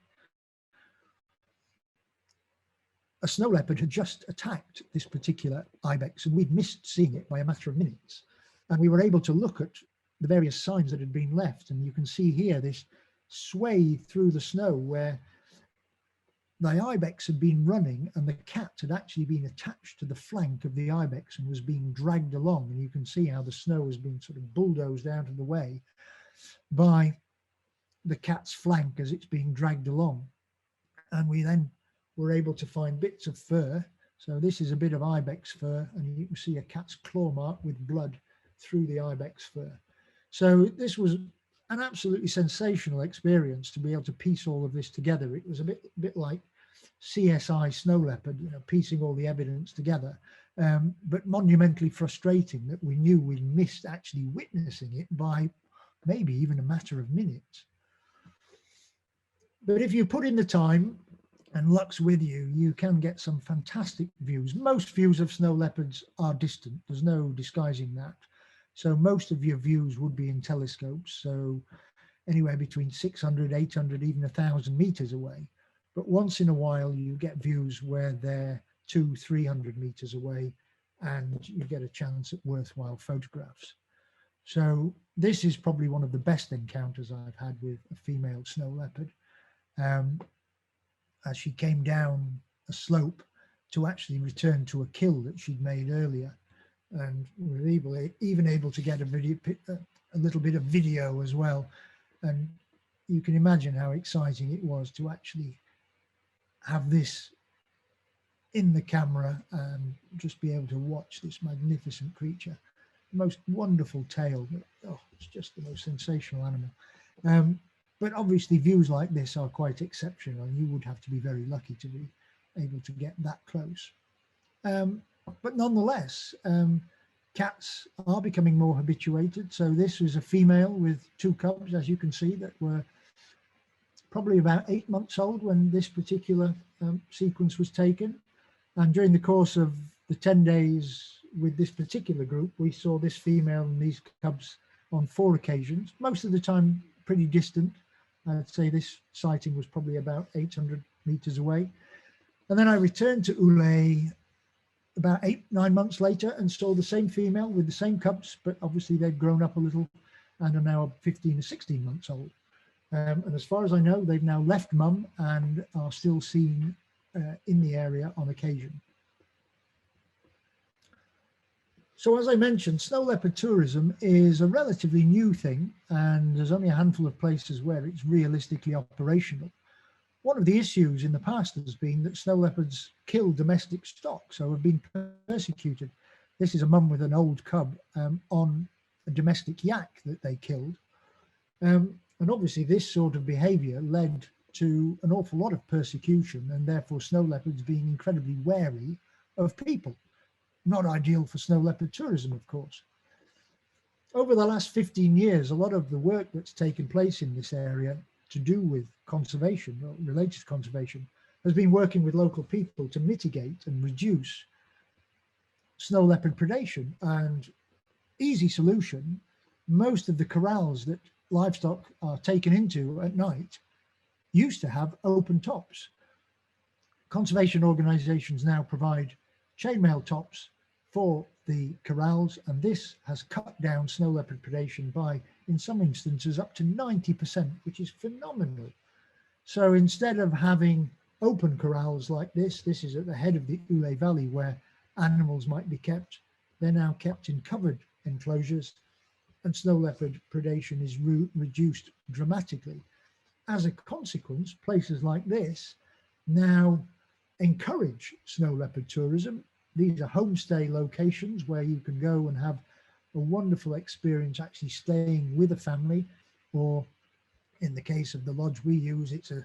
a snow leopard had just attacked this particular ibex, and we'd missed seeing it by a matter of minutes. And we were able to look at the various signs that had been left. And you can see here this sway through the snow where the ibex had been running, and the cat had actually been attached to the flank of the ibex and was being dragged along. And you can see how the snow has been sort of bulldozed out of the way by the cat's flank as it's being dragged along. And we then were able to find bits of fur. So this is a bit of ibex fur, and you can see a cat's claw mark with blood through the ibex fur. So this was an absolutely sensational experience to be able to piece all of this together. It was a bit like CSI Snow Leopard, you know, piecing all the evidence together, but monumentally frustrating that we knew we missed actually witnessing it by maybe even a matter of minutes. But if you put in the time and luck's with you, you can get some fantastic views. Most views of snow leopards are distant. There's no disguising that. So most of your views would be in telescopes, so anywhere between 600, 800, even 1,000 meters away. But once in a while, you get views where they're 200-300 meters away, and you get a chance at worthwhile photographs. So this is probably one of the best encounters I've had with a female snow leopard. As she came down a slope to actually return to a kill that she'd made earlier. And we were even able to get a little bit of video as well. And you can imagine how exciting it was to actually have this in the camera and just be able to watch this magnificent creature. The most wonderful tail. Oh, it's just the most sensational animal. But obviously views like this are quite exceptional, and you would have to be very lucky to be able to get that close. But nonetheless, cats are becoming more habituated. So this was a female with 2 cubs, as you can see, that were probably about 8 months old when this particular sequence was taken. And during the course of the 10 days with this particular group, we saw this female and these cubs on 4 occasions, most of the time pretty distant. I'd say this sighting was probably about 800 meters away. And then I returned to Ulay about 8-9 months later and saw the same female with the same cubs, but obviously they've grown up a little and are now 15 or 16 months old. And as far as I know, they've now left mum and are still seen in the area on occasion. So as I mentioned, snow leopard tourism is a relatively new thing, and there's only a handful of places where it's realistically operational. One of the issues in the past has been that snow leopards kill domestic stock, so have been persecuted. This is a mum with an old cub on a domestic yak that they killed. And obviously this sort of behavior led to an awful lot of persecution, and therefore snow leopards being incredibly wary of people. Not ideal for snow leopard tourism, of course. Over the last 15 years, a lot of the work that's taken place in this area to do with conservation, or related to conservation, has been working with local people to mitigate and reduce snow leopard predation. And easy solution, most of the corrals that livestock are taken into at night used to have open tops. Conservation organisations now provide chainmail tops for the corrals, and this has cut down snow leopard predation by, in some instances, up to 90%, which is phenomenal. So instead of having open corrals like this is at the head of the Ulay Valley where animals might be kept, they're now kept in covered enclosures, and snow leopard predation is reduced dramatically. As a consequence, places like this now encourage snow leopard tourism. These are homestay locations where you can go and have a wonderful experience actually staying with a family, or in the case of the lodge we use, it's a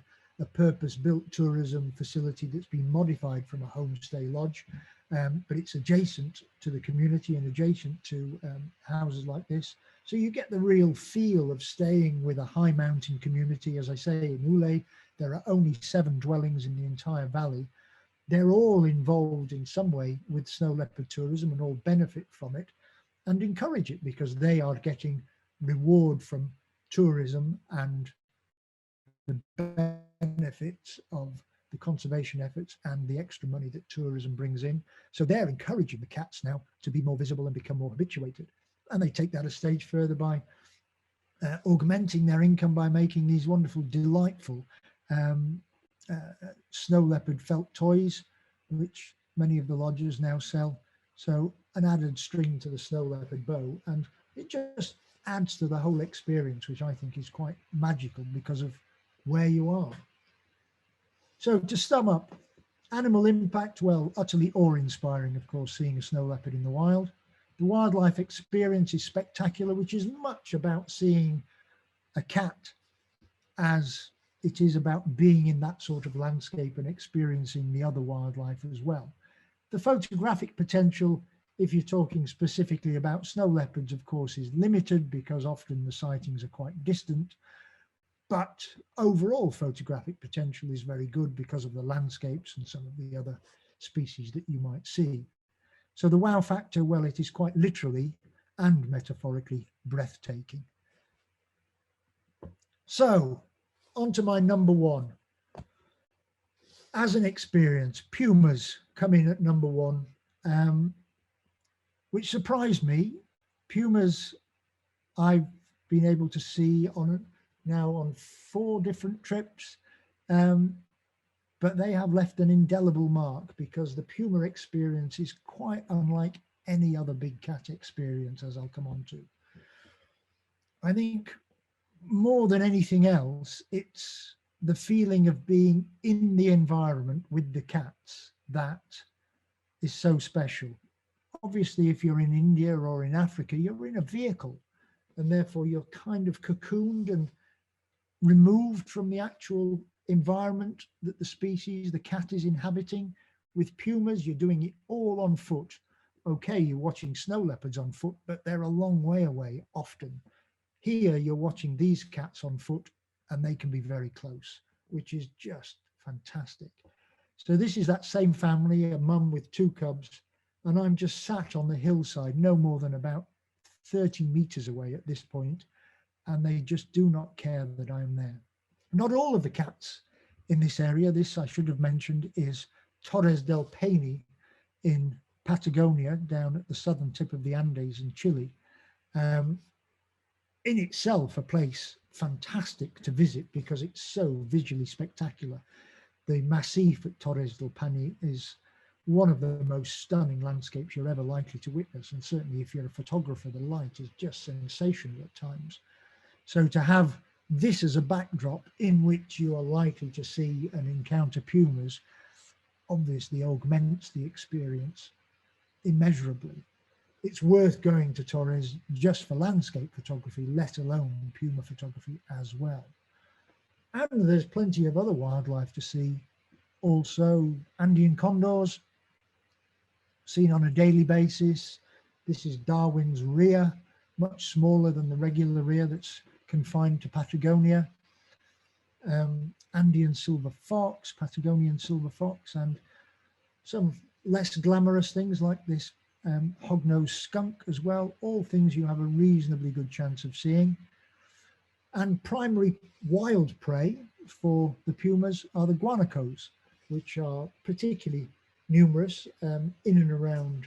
purpose-built tourism facility that's been modified from a homestay lodge, but it's adjacent to the community and adjacent to houses like this. So you get the real feel of staying with a high mountain community. As I say, in Ulay, there are only 7 dwellings in the entire valley. They're all involved in some way with snow leopard tourism and all benefit from it and encourage it because they are getting reward from tourism and the benefits of the conservation efforts and the extra money that tourism brings in. So they're encouraging the cats now to be more visible and become more habituated. And they take that a stage further by augmenting their income by making these wonderful, delightful snow leopard felt toys, which many of the lodges now sell. So an added string to the snow leopard bow, and it just adds to the whole experience, which I think is quite magical because of where you are. So to sum up, animal impact, well, utterly awe-inspiring, of course, seeing a snow leopard in the wild. The wildlife experience is spectacular, which is much about seeing a cat as it is about being in that sort of landscape and experiencing the other wildlife as well. The photographic potential, if you're talking specifically about snow leopards, of course, is limited because often the sightings are quite distant. But overall photographic potential is very good because of the landscapes and some of the other species that you might see. So the wow factor, well, it is quite literally and metaphorically breathtaking. So on to my number 1. As an experience, pumas come in at number 1, which surprised me. Pumas I've been able to see now on 4 different trips, but they have left an indelible mark because the puma experience is quite unlike any other big cat experience, as I'll come on to. I think more than anything else, it's the feeling of being in the environment with the cats that is so special. Obviously, if you're in India or in Africa, you're in a vehicle, and therefore you're kind of cocooned and removed from the actual environment that the species, the cat, is inhabiting. With pumas, you're doing it all on foot. Okay, you're watching snow leopards on foot, but they're a long way away often. Here, you're watching these cats on foot, and they can be very close, which is just fantastic. So this is that same family, a mum with two cubs, and I'm just sat on the hillside, no more than about 30 meters away at this point, and they just do not care that I am there. Not all of the cats in this area, this I should have mentioned, is Torres del Paine in Patagonia, down at the southern tip of the Andes in Chile. In itself, a place fantastic to visit because it's so visually spectacular. The Massif at Torres del Paine is one of the most stunning landscapes you're ever likely to witness. And certainly if you're a photographer, the light is just sensational at times. So to have this as a backdrop in which you are likely to see and encounter pumas obviously augments the experience immeasurably. It's worth going to Torres just for landscape photography, let alone puma photography as well. And there's plenty of other wildlife to see. Also, Andean condors, seen on a daily basis. This is Darwin's rhea, much smaller than the regular rhea that's confined to Patagonia. Andean silver fox, Patagonian silver fox, and some less glamorous things like this hognose skunk as well, all things you have a reasonably good chance of seeing. And primary wild prey for the pumas are the guanacos, which are particularly numerous in and around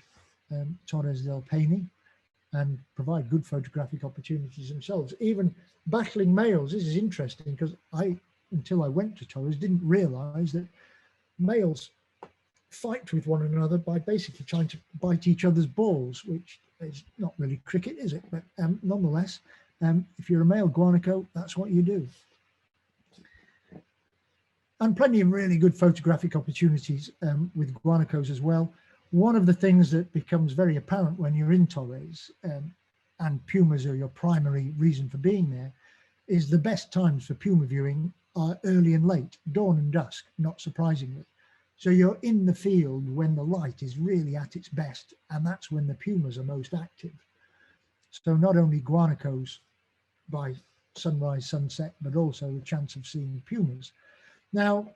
Torres del Paine and provide good photographic opportunities themselves. Even battling males, this is interesting because until I went to Torres, didn't realize that males fight with one another by basically trying to bite each other's balls, which is not really cricket, is it? But nonetheless, if you're a male guanaco, that's what you do. And plenty of really good photographic opportunities with guanacos as well. One of the things that becomes very apparent when you're in Torres, and pumas are your primary reason for being there, is the best times for puma viewing are early and late, dawn and dusk, not surprisingly. So you're in the field when the light is really at its best, and that's when the pumas are most active. So not only guanacos by sunrise, sunset, but also the chance of seeing pumas. Now,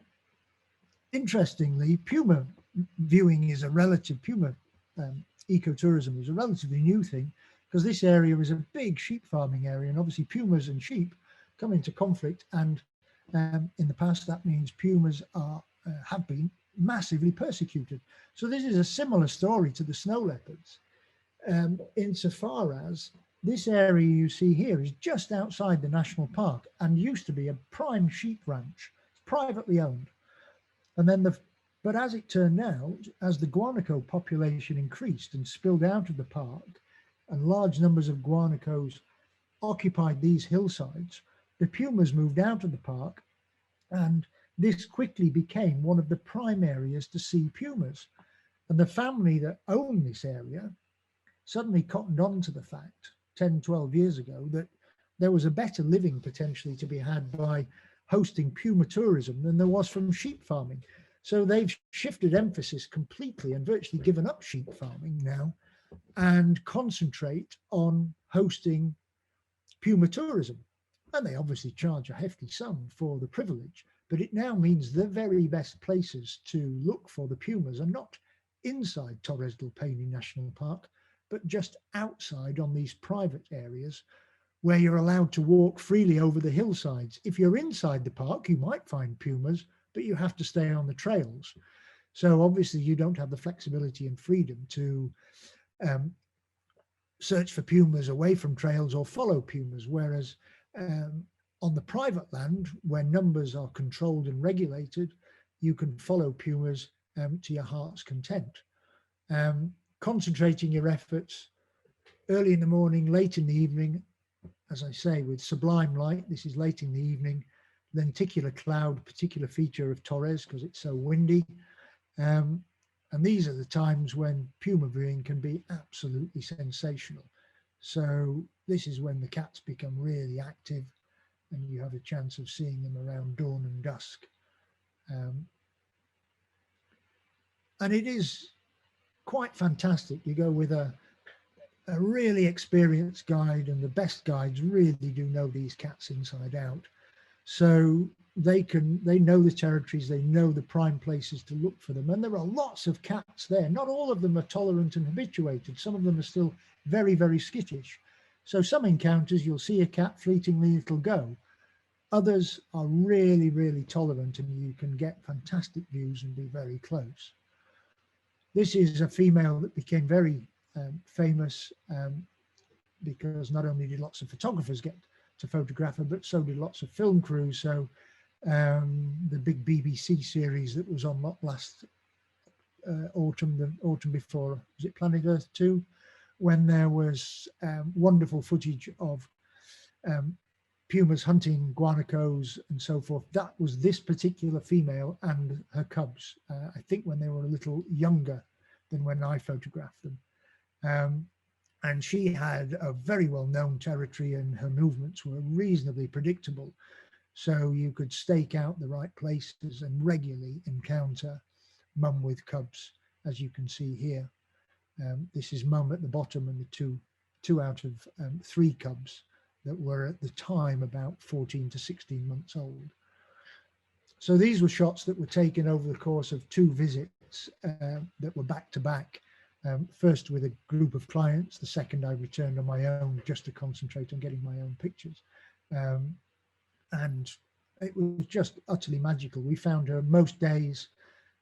interestingly, puma viewing is a relative, puma ecotourism is a relatively new thing because this area is a big sheep farming area, and obviously pumas and sheep come into conflict, and in the past that means pumas have been massively persecuted. So this is a similar story to the snow leopards, insofar as this area you see here is just outside the national park and used to be a prime sheep ranch. It's privately owned. And then but as it turned out, as the guanaco population increased and spilled out of the park, and large numbers of guanacos occupied these hillsides, the pumas moved out of the park, and this quickly became one of the prime areas to see pumas. And the family that owned this area suddenly cottoned on to the fact 10, 12 years ago that there was a better living potentially to be had by hosting puma tourism than there was from sheep farming. So they've shifted emphasis completely and virtually given up sheep farming now and concentrate on hosting puma tourism. And they obviously charge a hefty sum for the privilege, but it now means the very best places to look for the pumas are not inside Torres del Paine National Park, but just outside on these private areas where you're allowed to walk freely over the hillsides. If you're inside the park, you might find pumas, but you have to stay on the trails. So obviously you don't have the flexibility and freedom to search for pumas away from trails or follow pumas, whereas on the private land, where numbers are controlled and regulated, you can follow pumas to your heart's content. Concentrating your efforts early in the morning, late in the evening, as I say, with sublime light. This is late in the evening, lenticular cloud, particular feature of Torres because it's so windy. And these are the times when puma viewing can be absolutely sensational. So this is when the cats become really active and you have a chance of seeing them around dawn and dusk. And it is quite fantastic. You go with a really experienced guide, and the best guides really do know these cats inside out. So they know the territories, they know the prime places to look for them. And there are lots of cats there. Not all of them are tolerant and habituated. Some of them are still very, very skittish. So some encounters, you'll see a cat fleetingly, it'll go. Others are really, really tolerant, and you can get fantastic views and be very close. This is a female that became very famous because not only did lots of photographers get to photograph her, but so did lots of film crews. So the big BBC series that was on last autumn, the autumn before, was it Planet Earth 2, when there was wonderful footage of pumas hunting guanacos and so forth. That was this particular female and her cubs, I think when they were a little younger than when I photographed them. And she had a very well-known territory, and her movements were reasonably predictable. So you could stake out the right places and regularly encounter mum with cubs, as you can see here. This is mum at the bottom, and the two out of 3 cubs that were at the time about 14 to 16 months old. So these were shots that were taken over the course of 2 visits that were back to back. First with a group of clients, the second I returned on my own just to concentrate on getting my own pictures. And it was just utterly magical. We found her most days,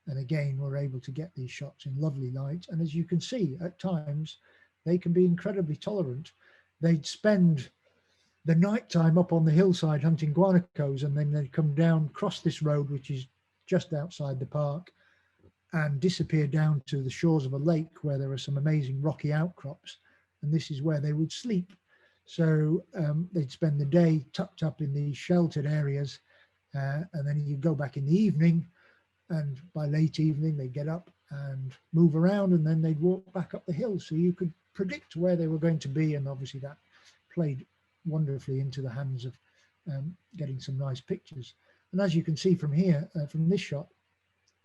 and again, we're able to get these shots in lovely light. And as you can see, at times, they can be incredibly tolerant. They'd spend the nighttime up on the hillside hunting guanacos, and then they'd come down, cross this road, which is just outside the park, and disappear down to the shores of a lake where there are some amazing rocky outcrops. And this is where they would sleep. So they'd spend the day tucked up in these sheltered areas, and then you go back in the evening, and by late evening they'd get up and move around, and then they'd walk back up the hill. So you could predict where they were going to be, and obviously that played wonderfully into the hands of getting some nice pictures. And as you can see from here, from this shot,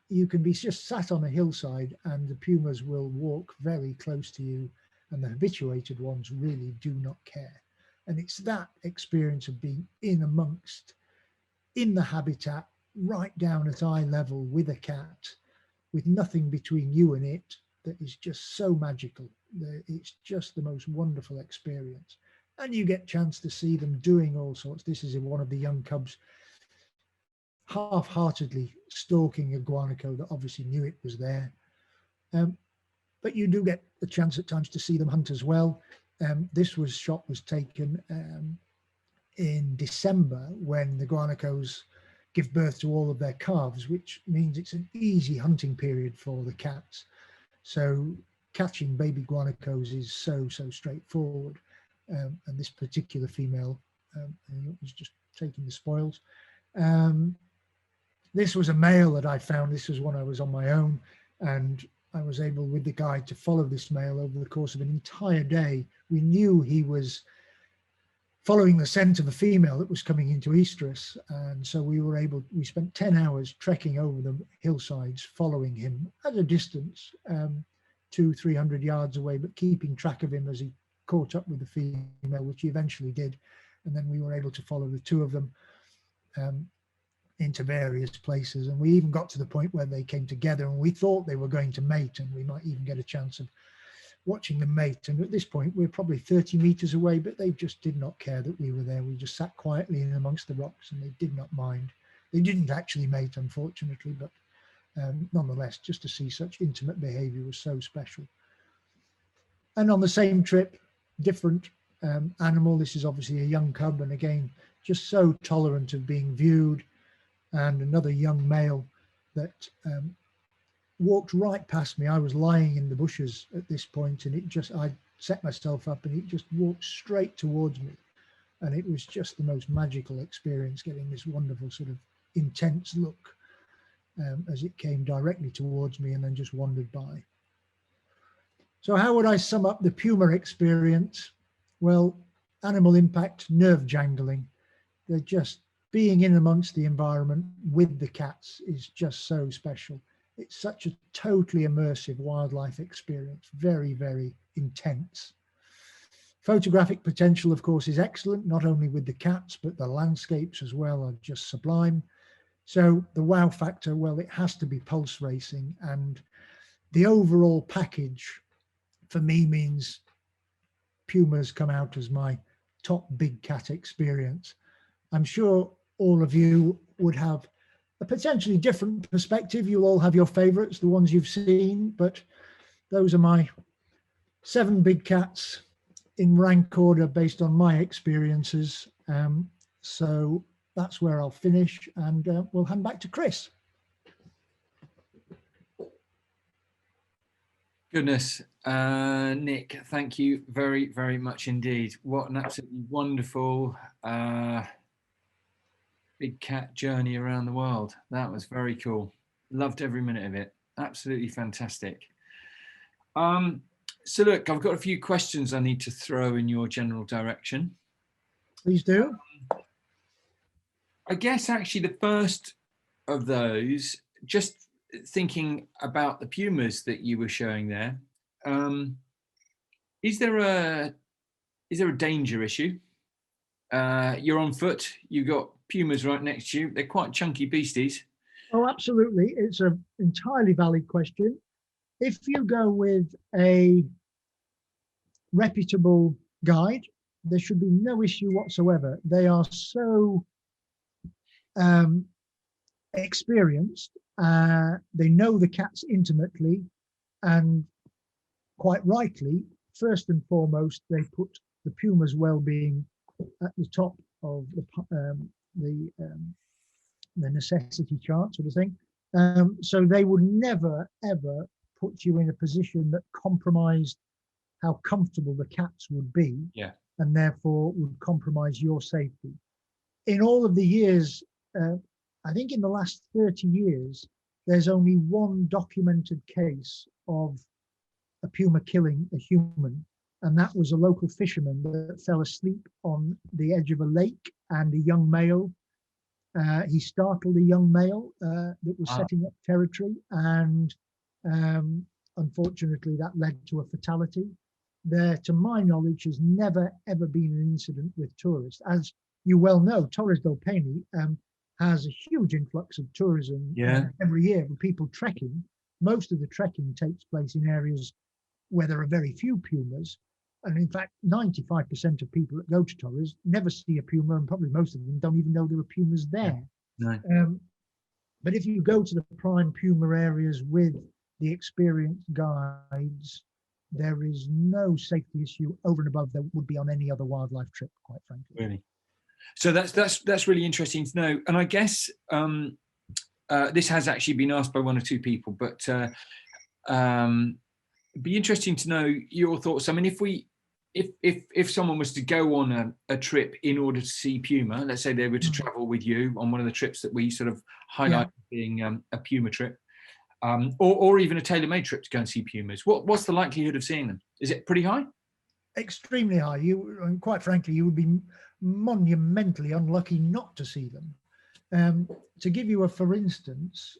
you can be just sat on a hillside and the pumas will walk very close to you, and the habituated ones really do not care. And it's that experience of being in the habitat, right down at eye level with a cat, with nothing between you and it, that is just so magical. It's just the most wonderful experience. And you get a chance to see them doing all sorts. This is one of the young cubs half-heartedly stalking a guanaco that obviously knew it was there. But you do get the chance at times to see them hunt as well. This shot was taken in December, when the guanacos give birth to all of their calves, which means it's an easy hunting period for the cats. So catching baby guanacos is so straightforward. And this particular female was just taking the spoils. This was a male that I found. This was when I was on my own, and I was able with the guide to follow this male over the course of an entire day. We knew he was following the scent of a female that was coming into estrus, and so we spent 10 hours trekking over the hillsides following him at a distance, 200-300 yards away, but keeping track of him as he caught up with the female, which he eventually did. And then we were able to follow the 2 of them into various places, and we even got to the point where they came together, and we thought they were going to mate, and we might even get a chance of watching them mate. And at this point we're probably 30 meters away, but they just did not care that we were there. We just sat quietly in amongst the rocks, and they did not mind. They didn't actually mate, unfortunately, but nonetheless, just to see such intimate behavior was so special. And on the same trip, different animal. This is obviously a young cub, and again, just so tolerant of being viewed. And another young male that walked right past me. I was lying in the bushes at this point, and I set myself up, and it just walked straight towards me. And it was just the most magical experience, getting this wonderful sort of intense look as it came directly towards me and then just wandered by. So how would I sum up the puma experience? Well, animal impact, nerve jangling. They're just being in amongst the environment with the cats is just so special. It's such a totally immersive wildlife experience, very, very intense. Photographic potential, of course, is excellent, not only with the cats, but the landscapes as well are just sublime. So the wow factor, well, it has to be pulse racing, and the overall package for me means pumas come out as my top big cat experience. I'm sure all of you would have a potentially different perspective. You'll all have your favorites, the ones you've seen, but those are my 7 big cats in rank order based on my experiences. So that's where I'll finish, and we'll hand back to Chris. Goodness, Nick, thank you very, very much indeed. What an absolutely wonderful big cat journey around the world. That was very cool. Loved every minute of it. Absolutely fantastic. So look, I've got a few questions I need to throw in your general direction. Please do. I guess actually the first of those, just thinking about the pumas that you were showing there, is there a danger issue? You're on foot, you've got pumas right next to you. They're quite chunky beasties. Oh, absolutely. It's an entirely valid question. If you go with a reputable guide, there should be no issue whatsoever. They are so experienced. They know the cats intimately, and quite rightly, first and foremost, they put the puma's well-being at the top of the necessity chart, sort of thing. So they would never ever put you in a position that compromised how comfortable the cats would be, and therefore would compromise your safety. In all of the years, I think in the last 30 years, there's only one documented case of a puma killing a human, and that was a local fisherman that fell asleep on the edge of a lake, and a young male, he startled a young male that was setting up territory, and unfortunately that led to a fatality. There, to my knowledge, has never ever been an incident with tourists. As you well know, Torres del Paine has a huge influx of tourism every year with people trekking. Most of the trekking takes place in areas where there are very few pumas. And in fact, 95% of people that go to Torres never see a puma, and probably most of them don't even know there are pumas there. No. But if you go to the prime puma areas with the experienced guides, there is no safety issue over and above that would be on any other wildlife trip, quite frankly. Really? So that's really interesting to know. And I guess this has actually been asked by 1 or 2 people, but it'd be interesting to know your thoughts. I mean, if someone was to go on a trip in order to see puma, let's say they were to travel with you on one of the trips that we sort of highlight being a puma trip, or even a tailor-made trip to go and see pumas, what's the likelihood of seeing them? Is it pretty high? Extremely high. Quite frankly, you would be monumentally unlucky not to see them. To give you a for instance,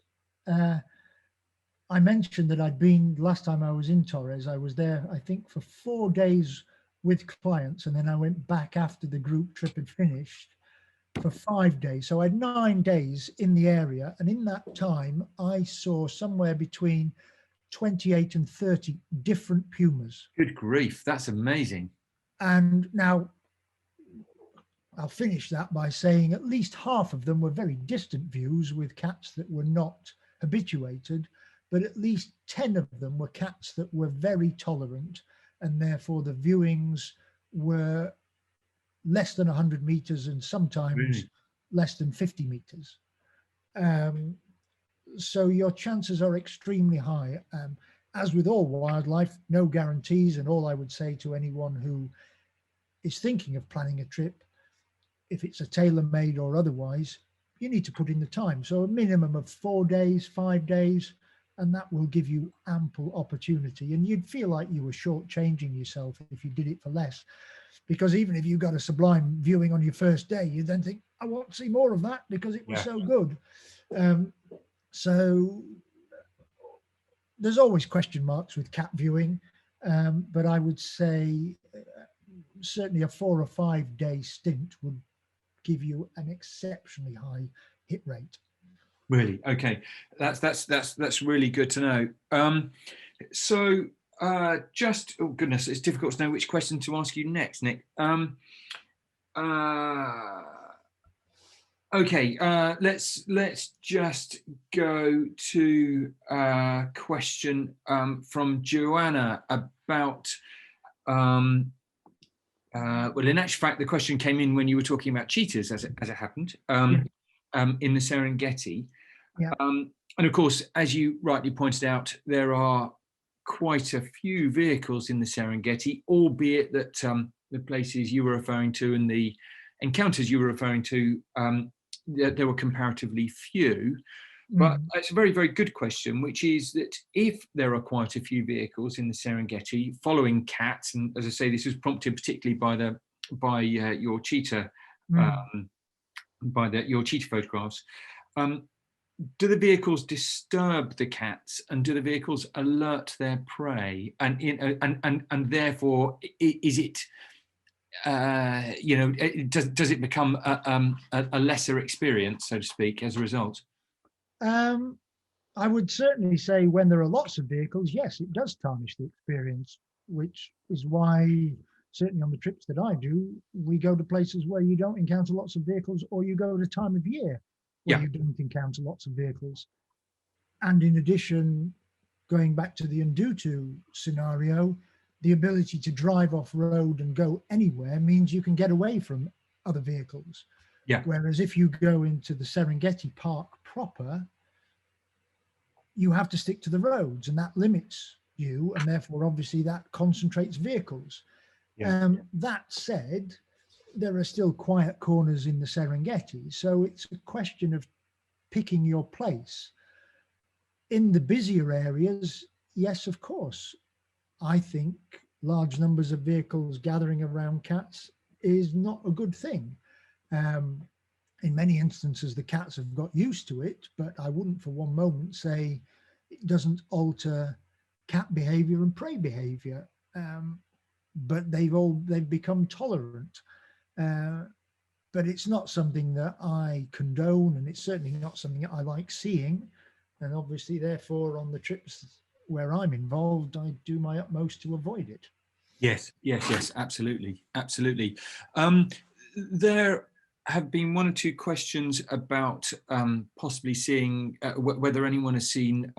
I mentioned that I'd been, last time I was in Torres, I was there, I think, for 4 days with clients, and then I went back after the group trip had finished for 5 days. So I had 9 days in the area, and in that time, I saw somewhere between 28 and 30 different pumas. Good grief, that's amazing. And now, I'll finish that by saying at least half of them were very distant views with cats that were not habituated, but at least 10 of them were cats that were very tolerant, and therefore the viewings were less than 100 meters and sometimes less than 50 meters. So your chances are extremely high. As with all wildlife, no guarantees, and all I would say to anyone who is thinking of planning a trip, if it's a tailor-made or otherwise, you need to put in the time. So a minimum of 4 days, 5 days, and that will give you ample opportunity. And you'd feel like you were shortchanging yourself if you did it for less, because even if you got a sublime viewing on your first day, you then think, I want to see more of that because it was so good. So there's always question marks with cat viewing, but I would say certainly a 4 or 5 day stint would give you an exceptionally high hit rate. Really? Okay, that's really good to know. So just, oh goodness, it's difficult to know which question to ask you next, Nick. Okay, let's just go to a question from Joanna about. Well, in actual fact, the question came in when you were talking about cheetahs, as it happened, in the Serengeti. Yeah. And of course, as you rightly pointed out, there are quite a few vehicles in the Serengeti, albeit that the places you were referring to and the encounters you were referring to, there were comparatively few. But it's a very, very good question, which is that if there are quite a few vehicles in the Serengeti following cats, and as I say, this was prompted particularly by your cheetah, your cheetah photographs. Do the vehicles disturb the cats, and do the vehicles alert their prey? And therefore, is it? Does it become a lesser experience, so to speak, as a result? I would certainly say when there are lots of vehicles, yes, it does tarnish the experience, which is why certainly on the trips that I do, we go to places where you don't encounter lots of vehicles, or you go at a time of year where you don't encounter lots of vehicles. And in addition, going back to the Ndutu scenario, the ability to drive off road and go anywhere means you can get away from other vehicles. Yeah. Whereas if you go into the Serengeti Park proper, you have to stick to the roads, and that limits you, and therefore obviously that concentrates vehicles. That said, there are still quiet corners in the Serengeti, so it's a question of picking your place. In the busier areas, yes, of course, I think large numbers of vehicles gathering around cats is not a good thing. In many instances, the cats have got used to it, but I wouldn't for one moment say it doesn't alter cat behavior and prey behavior. But they've become tolerant. But it's not something that I condone, and it's certainly not something that I like seeing. And obviously, therefore, on the trips where I'm involved, I do my utmost to avoid it. Yes, absolutely. There have been one or two questions about possibly seeing whether anyone has seen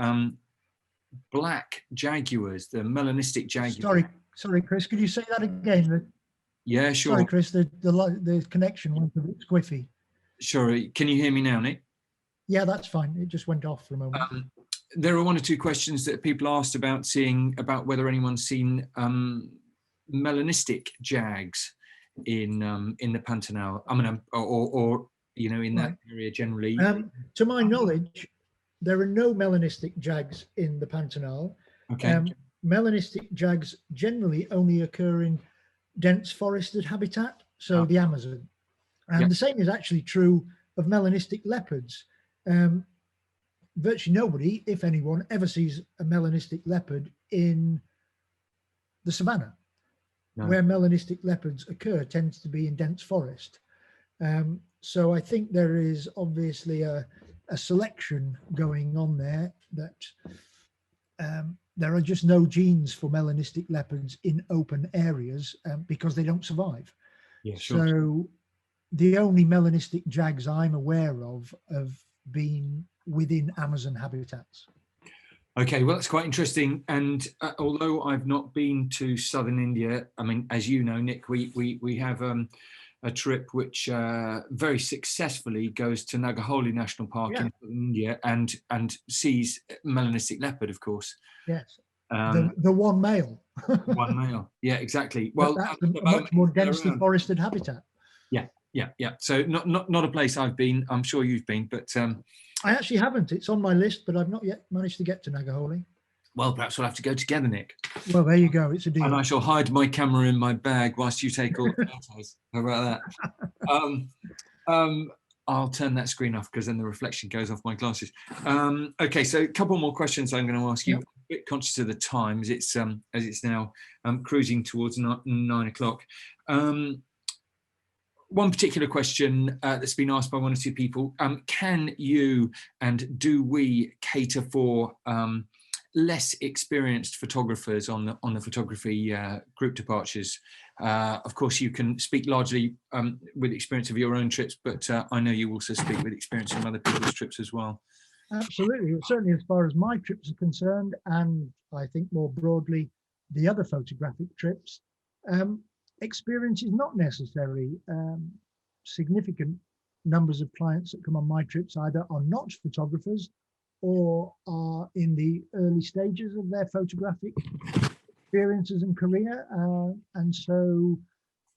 black jaguars, the melanistic jaguar. Sorry, Chris, could you say that again? Yeah, sure. Sorry, Chris, the connection went a bit squiffy. Sure. Can you hear me now, Nick? Yeah, that's fine. It just went off for a moment. There are one or two questions that people asked about whether anyone's seen melanistic jags in the Pantanal. I mean, or in that area generally. To my knowledge, there are no melanistic jags in the Pantanal. Okay. Melanistic jags generally only occur in dense forested habitat, so the Amazon. And the same is actually true of melanistic leopards. Virtually nobody, if anyone, ever sees a melanistic leopard in the savannah. No. Where melanistic leopards occur tends to be in dense forest. So I think there is obviously a selection going on there that there are just no genes for melanistic leopards in open areas because they don't survive. Yeah, sure. So the only melanistic jags I'm aware of have been within Amazon habitats. Okay, well, that's quite interesting. And although I've not been to southern India, I mean, as you know, Nick, we have a trip which very successfully goes to Nagaholi National Park in southern India and sees melanistic leopard, of course. Yes, the one male. One male, yeah, exactly. Well, that's a much more densely forested habitat. Yeah, Yeah, yeah. So not a place I've been. I'm sure you've been, but I actually haven't. It's on my list, but I've not yet managed to get to Nagaholi. well, perhaps we'll have to go together, Nick. Well, there you go. It's a And deal. I shall hide my camera in my bag whilst you take all the photos. How about that? I'll turn that screen off because then the reflection goes off my glasses. Okay, so a couple more questions I'm going to ask you. Yep. A bit conscious of the time as it's now cruising towards 9 o'clock. One particular question that's been asked by one or two people: can you and do we cater for less experienced photographers on the photography group departures? Of course, you can speak largely with experience of your own trips, but I know you also speak with experience from other people's trips as well. Absolutely. Certainly, as far as my trips are concerned, and I think more broadly, the other photographic trips, experience is not necessary. Significant numbers of clients that come on my trips either are not photographers or are in the early stages of their photographic experiences and career, and so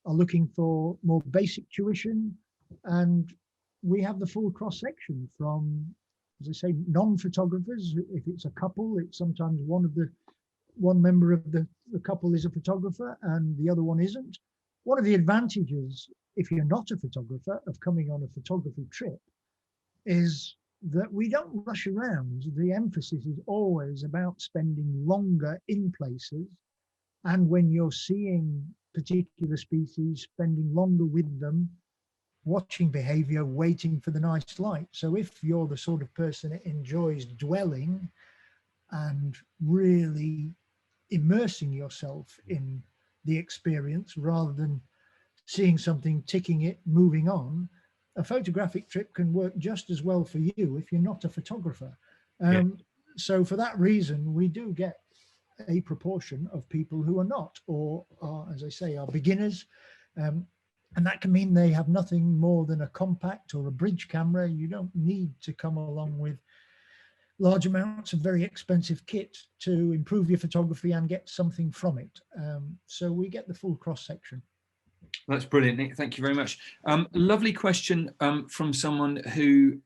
are looking for more basic tuition. And we have the full cross section from, as I say, non-photographers. If it's a couple, it's sometimes one member of the couple is a photographer and the other one isn't. One of the advantages, if you're not a photographer, of coming on a photography trip is that we don't rush around. The emphasis is always about spending longer in places. And when you're seeing particular species, spending longer with them, watching behavior, waiting for the nice light. So if you're the sort of person that enjoys dwelling and really immersing yourself in the experience rather than seeing something, ticking it, moving on, a photographic trip can work just as well for you if you're not a photographer. Yeah. So for that reason, we do get a proportion of people who are not, or are, as I say, are beginners. And that can mean they have nothing more than a compact or a bridge camera. You don't need to come along with large amounts of very expensive kit to improve your photography and get something from it. So we get the full cross section. That's brilliant, Nick. Thank you very much. Lovely question from someone who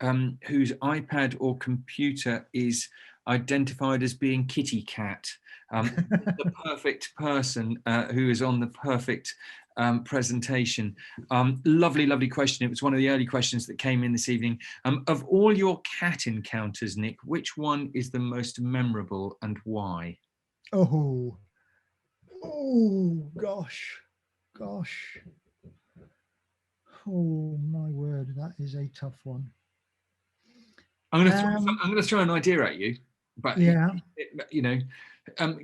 whose iPad or computer is identified as being kitty cat. The perfect person who is on the perfect presentation. Lovely question. It was one of the early questions that came in this evening. Of all your cat encounters, Nick, which one is the most memorable and why? Oh, gosh. Oh my word, that is a tough one. I'm going to throw an idea at you, but yeah,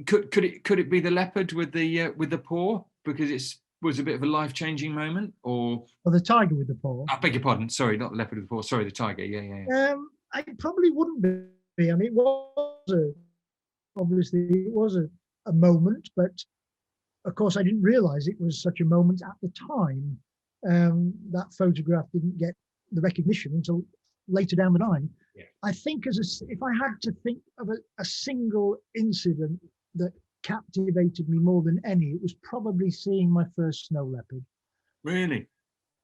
could it be the leopard with the paw, because it was a bit of a life-changing moment, or the tiger with the paw? I beg your pardon. Sorry, not the leopard with the paw. Sorry, the tiger. Yeah. I probably wouldn't be. I mean, obviously it was a moment, but of course I didn't realize it was such a moment at the time. That photograph didn't get the recognition until later down the line. Yeah. I think if I had to think of a single incident that captivated me more than any, it was probably seeing my first snow leopard. Really?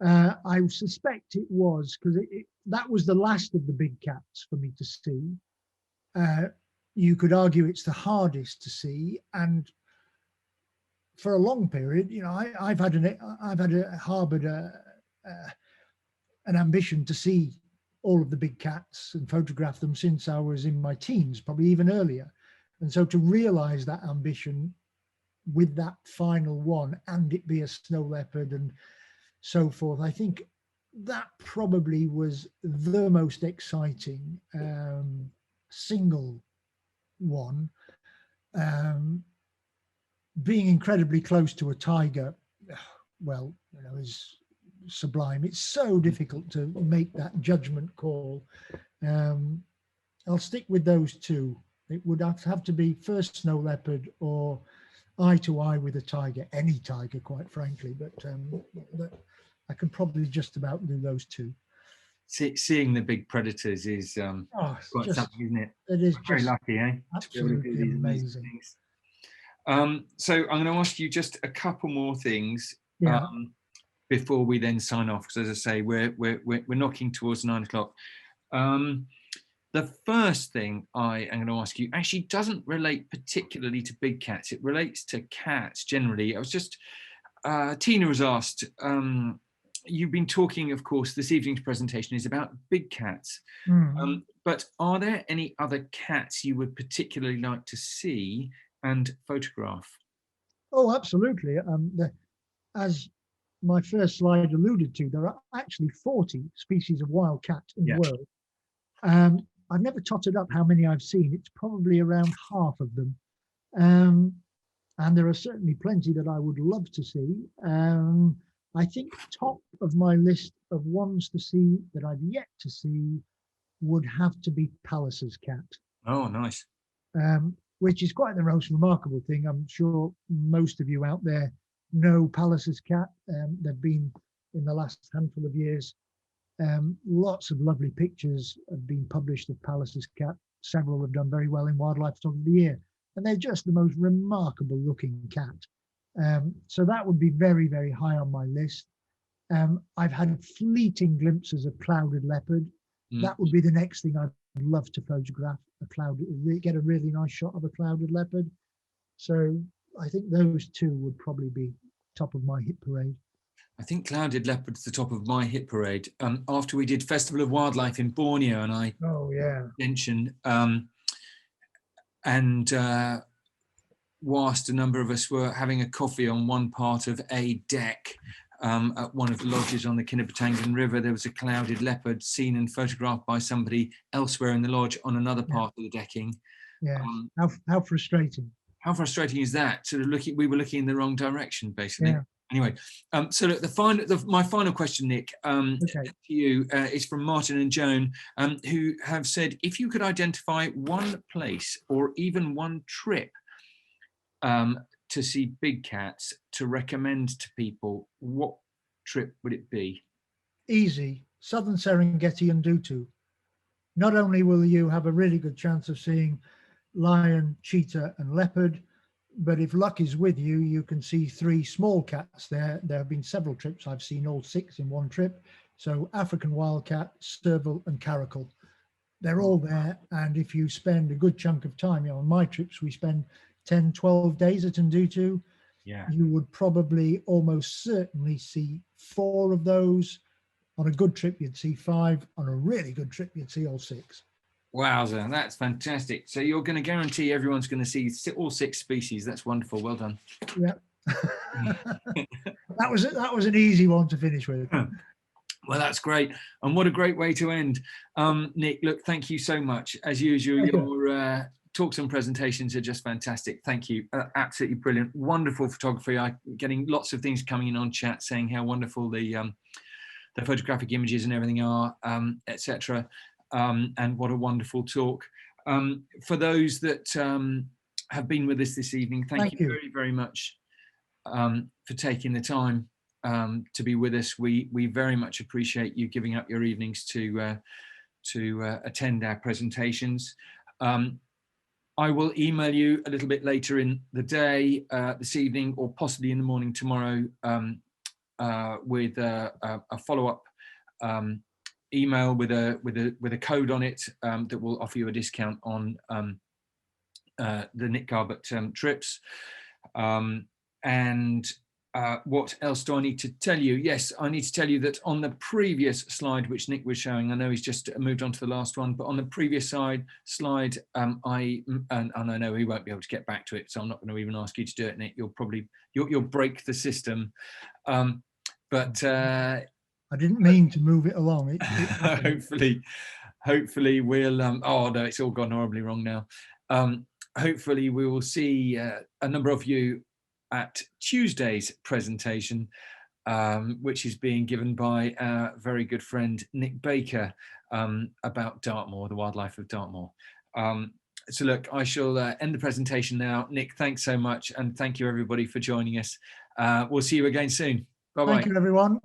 I suspect it was, because that was the last of the big cats for me to see. You could argue it's the hardest to see, and for a long period, I've harbored an ambition to see all of the big cats and photograph them since I was in my teens, probably even earlier. And so to realize that ambition with that final one, and it be a snow leopard and so forth, I think that probably was the most exciting single one. Being incredibly close to a tiger, well, is sublime. It's so difficult to make that judgment call. I'll stick with those two. It would have to be first snow leopard or eye to eye with a tiger, any tiger, quite frankly. But I can probably just about do those two. Seeing the big predators is quite something, isn't it? It is very just lucky, eh? Absolutely amazing. Things. So I'm going to ask you just a couple more things. Yeah. before we then sign off, because as I say, we're knocking towards 9 o'clock. The first thing I am going to ask you actually doesn't relate particularly to big cats. It relates to cats generally. I was just, Tina has asked, you've been talking, of course, this evening's presentation is about big cats. But are there any other cats you would particularly like to see and photograph? Oh, absolutely. As my first slide alluded to, there are actually 40 species of wild cat in the world. I've never totted up how many I've seen. It's probably around half of them. And there are certainly plenty that I would love to see. I think top of my list of ones to see that I've yet to see would have to be Pallas's cat. Oh, nice. Which is quite the most remarkable thing. I'm sure most of you out there know Pallas's cat. They've been, in the last handful of years, lots of lovely pictures have been published of Pallas's cat. Several have done very well in Wildlife Photography of the Year, and they're just the most remarkable looking cat. So that would be very, very high on my list. I've had fleeting glimpses of clouded leopard. That would be the next thing I'd love to photograph, get a really nice shot of a clouded leopard. So I think those two would probably be top of my hit parade. I think clouded leopard's the top of my hit parade. After we did Festival of Wildlife in Borneo, and I mentioned, whilst a number of us were having a coffee on one part of a deck at one of the lodges on the Kinabatangan River, there was a clouded leopard seen and photographed by somebody elsewhere in the lodge on another part of the decking. Yeah. How frustrating. How frustrating is that? Sort of we were looking in the wrong direction, basically. Yeah. Anyway, so look, my final question, Nick, to you is from Martin and Joan, who have said, if you could identify one place or even one trip to see big cats to recommend to people, what trip would it be? Easy. Southern Serengeti and Dutu. Not only will you have a really good chance of seeing lion, cheetah and leopard, but if luck is with you, you can see 3 small cats there. There have been several trips. I've seen all 6 in one trip. So African wildcat, serval and caracal. They're all there. And if you spend a good chunk of time, on my trips, we spend 10, 12 days at Ndutu. Yeah. You would probably almost certainly see 4 of those. On a good trip, you'd see 5. On a really good trip, you'd see all 6. Wowza, that's fantastic. So you're going to guarantee everyone's going to see all 6 species. That's wonderful. Well done. Yeah. That was an easy one to finish with. Well, that's great. And what a great way to end. Nick, look, thank you so much. As usual, your talks and presentations are just fantastic. Thank you. Absolutely brilliant. Wonderful photography. I'm getting lots of things coming in on chat saying how wonderful the photographic images and everything are, etc. And what a wonderful talk. For those that have been with us this evening, thank you very, very much for taking the time to be with us. We very much appreciate you giving up your evenings to attend our presentations. I will email you a little bit later in the day, this evening, or possibly in the morning tomorrow, with a follow-up email with a code on it that will offer you a discount on the Nick Garbutt trips. And what else do I need to tell you? Yes, I need to tell you that on the previous slide, which Nick was showing, I know he's just moved on to the last one, but on the previous slide, and I know he won't be able to get back to it, so I'm not going to even ask you to do it, Nick. You'll break the system. But I didn't mean to move it along. Hopefully we'll. Oh no, it's all gone horribly wrong now. Hopefully we will see a number of you at Tuesday's presentation, which is being given by our very good friend Nick Baker about Dartmoor, the wildlife of Dartmoor. So look, I shall end the presentation now. Nick, thanks so much, and thank you everybody for joining us. We'll see you again soon. Bye-bye. Thank you, everyone.